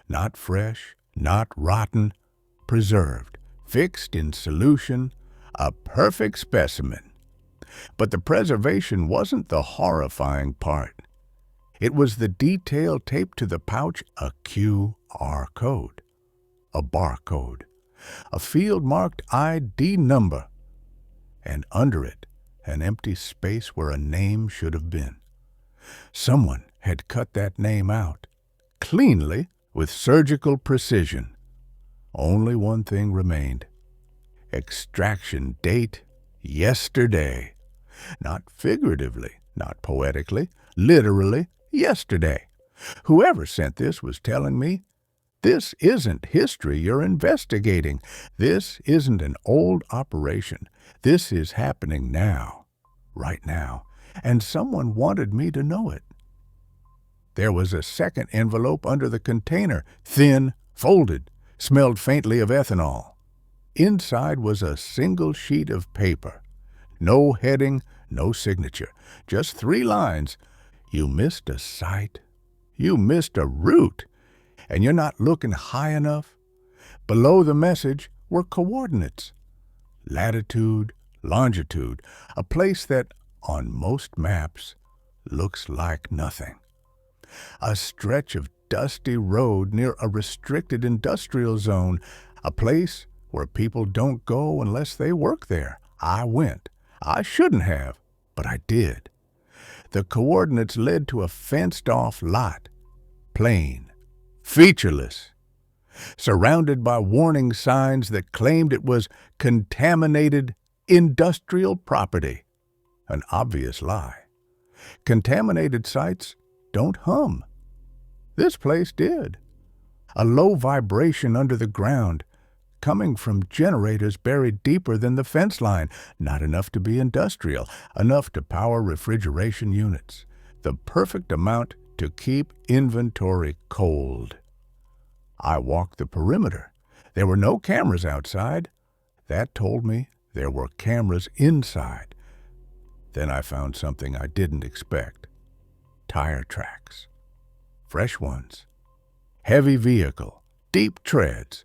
not fresh, not rotten, preserved, fixed in solution, a perfect specimen. But the preservation wasn't the horrifying part. It was the detail taped to the pouch, a QR code, a barcode, a field-marked ID number, and under it, an empty space where a name should have been. Someone had cut that name out, cleanly, with surgical precision. Only one thing remained. Extraction date, yesterday. Not figuratively, not poetically, literally, yesterday. Whoever sent this was telling me, this isn't history you're investigating. This isn't an old operation. This is happening now, right now, and someone wanted me to know it. There was a second envelope under the container, thin, folded, smelled faintly of ethanol. Inside was a single sheet of paper. No heading, no signature, just 3 lines. You missed a site. You missed a route. And you're not looking high enough. Below the message were coordinates. Latitude, longitude, a place that, on most maps, looks like nothing. A stretch of dusty road near a restricted industrial zone, a place where people don't go unless they work there. I went. I shouldn't have, but I did. The coordinates led to a fenced-off lot, plain, featureless, surrounded by warning signs that claimed it was contaminated industrial property. An obvious lie. Contaminated sites don't hum. This place did. A low vibration under the ground, coming from generators buried deeper than the fence line, not enough to be industrial, enough to power refrigeration units, the perfect amount to keep inventory cold. I walked the perimeter. There were no cameras outside. That told me there were cameras inside. Then I found something I didn't expect. tire tracks, fresh ones, heavy vehicle, deep treads,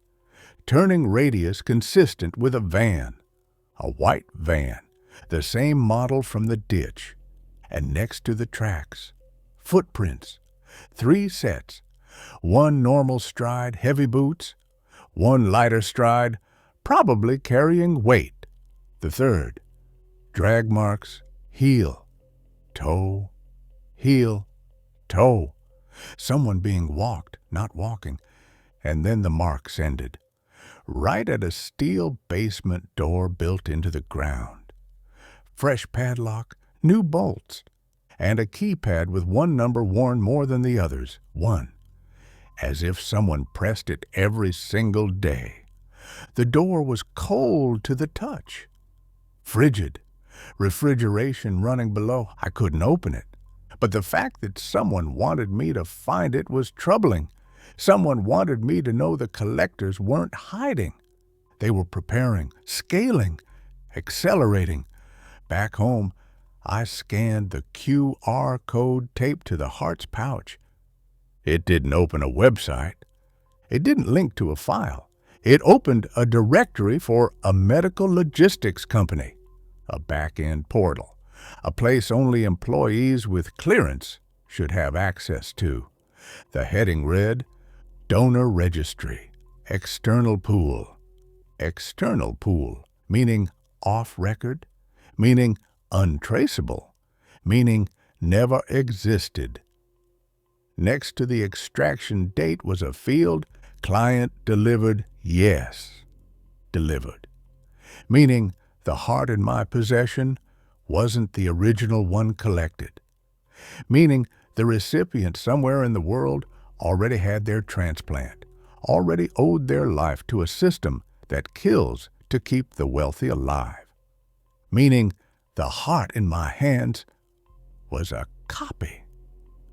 turning radius consistent with a van, a white van, the same model from the ditch, and next to the tracks, footprints, 3 sets, one normal stride, heavy boots, one lighter stride, probably carrying weight, the third, drag marks, heel, toe, heel, toe, someone being walked, not walking, and then the marks ended, right at a steel basement door built into the ground. Fresh padlock, new bolts, and a keypad with one number worn more than the others, 1, as if someone pressed it every single day. The door was cold to the touch, frigid, refrigeration running below. I couldn't open it. But the fact that someone wanted me to find it was troubling. Someone wanted me to know the collectors weren't hiding. They were preparing, scaling, accelerating. Back home, I scanned the QR code taped to the heart's pouch. It didn't open a website. It didn't link to a file. It opened a directory for a medical logistics company, a back-end portal, a place only employees with clearance should have access to. The heading read, Donor Registry, External Pool. External pool, meaning off-record, meaning untraceable, meaning never existed. Next to the extraction date was a field, client delivered, yes, delivered, meaning the heart in my possession wasn't the original one collected, meaning the recipient somewhere in the world already had their transplant, already owed their life to a system that kills to keep the wealthy alive, meaning the heart in my hands was a copy,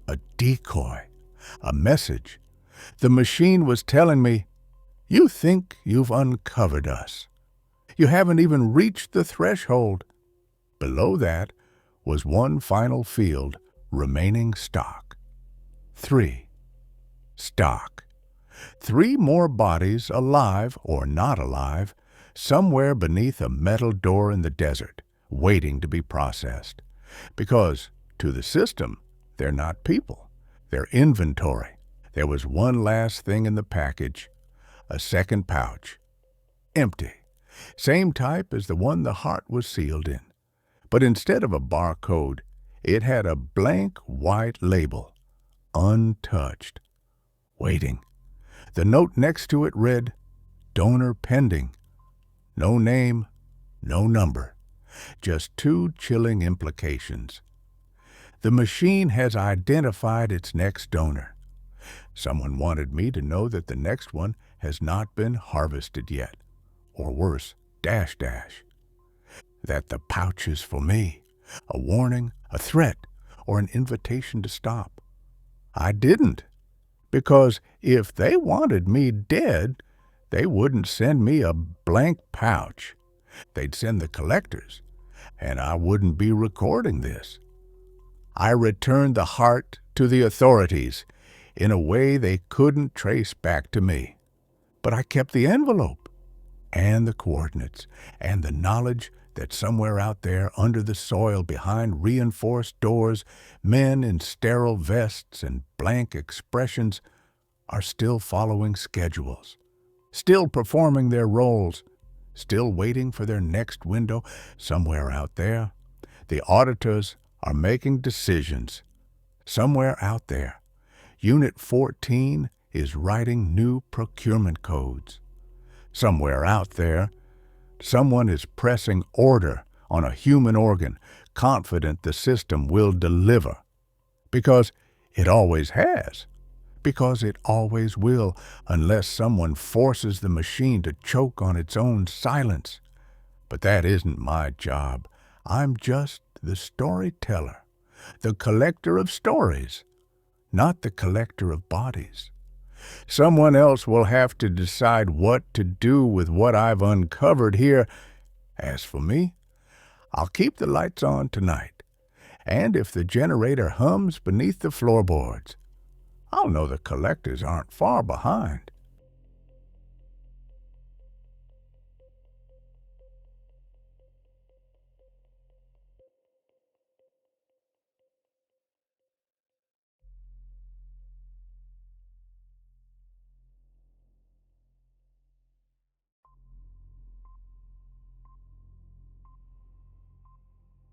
a decoy, a message. The machine was telling me, you think you've uncovered us. You haven't even reached the threshold. Below that was one final field, remaining stock. 3. Stock. 3 more bodies, alive or not alive, somewhere beneath a metal door in the desert, waiting to be processed. Because, to the system, they're not people. They're inventory. There was one last thing in the package, a second pouch. Empty. Same type as the one the heart was sealed in. But instead of a barcode, it had a blank white label, untouched, waiting. The note next to it read, Donor pending. No name, no number. Just 2 chilling implications. The machine has identified its next donor. Someone wanted me to know that the next one has not been harvested yet, or worse, ... that the pouch is for me, a warning, a threat, or an invitation to stop. I didn't, because if they wanted me dead, they wouldn't send me a blank pouch. They'd send the collectors, and I wouldn't be recording this. I returned the heart to the authorities in a way they couldn't trace back to me. But I kept the envelope and the coordinates and the knowledge that somewhere out there under the soil behind reinforced doors, men in sterile vests and blank expressions are still following schedules, still performing their roles, still waiting for their next window. Somewhere out there, the auditors are making decisions. Somewhere out there, Unit 14 is writing new procurement codes. Somewhere out there, someone is pressing order on a human organ, confident the system will deliver. Because it always has. Because it always will, unless someone forces the machine to choke on its own silence. But that isn't my job. I'm just the storyteller, the collector of stories, not the collector of bodies. Someone else will have to decide what to do with what I've uncovered here. As for me, I'll keep the lights on tonight And if the generator hums beneath the floorboards, I'll know the collectors aren't far behind.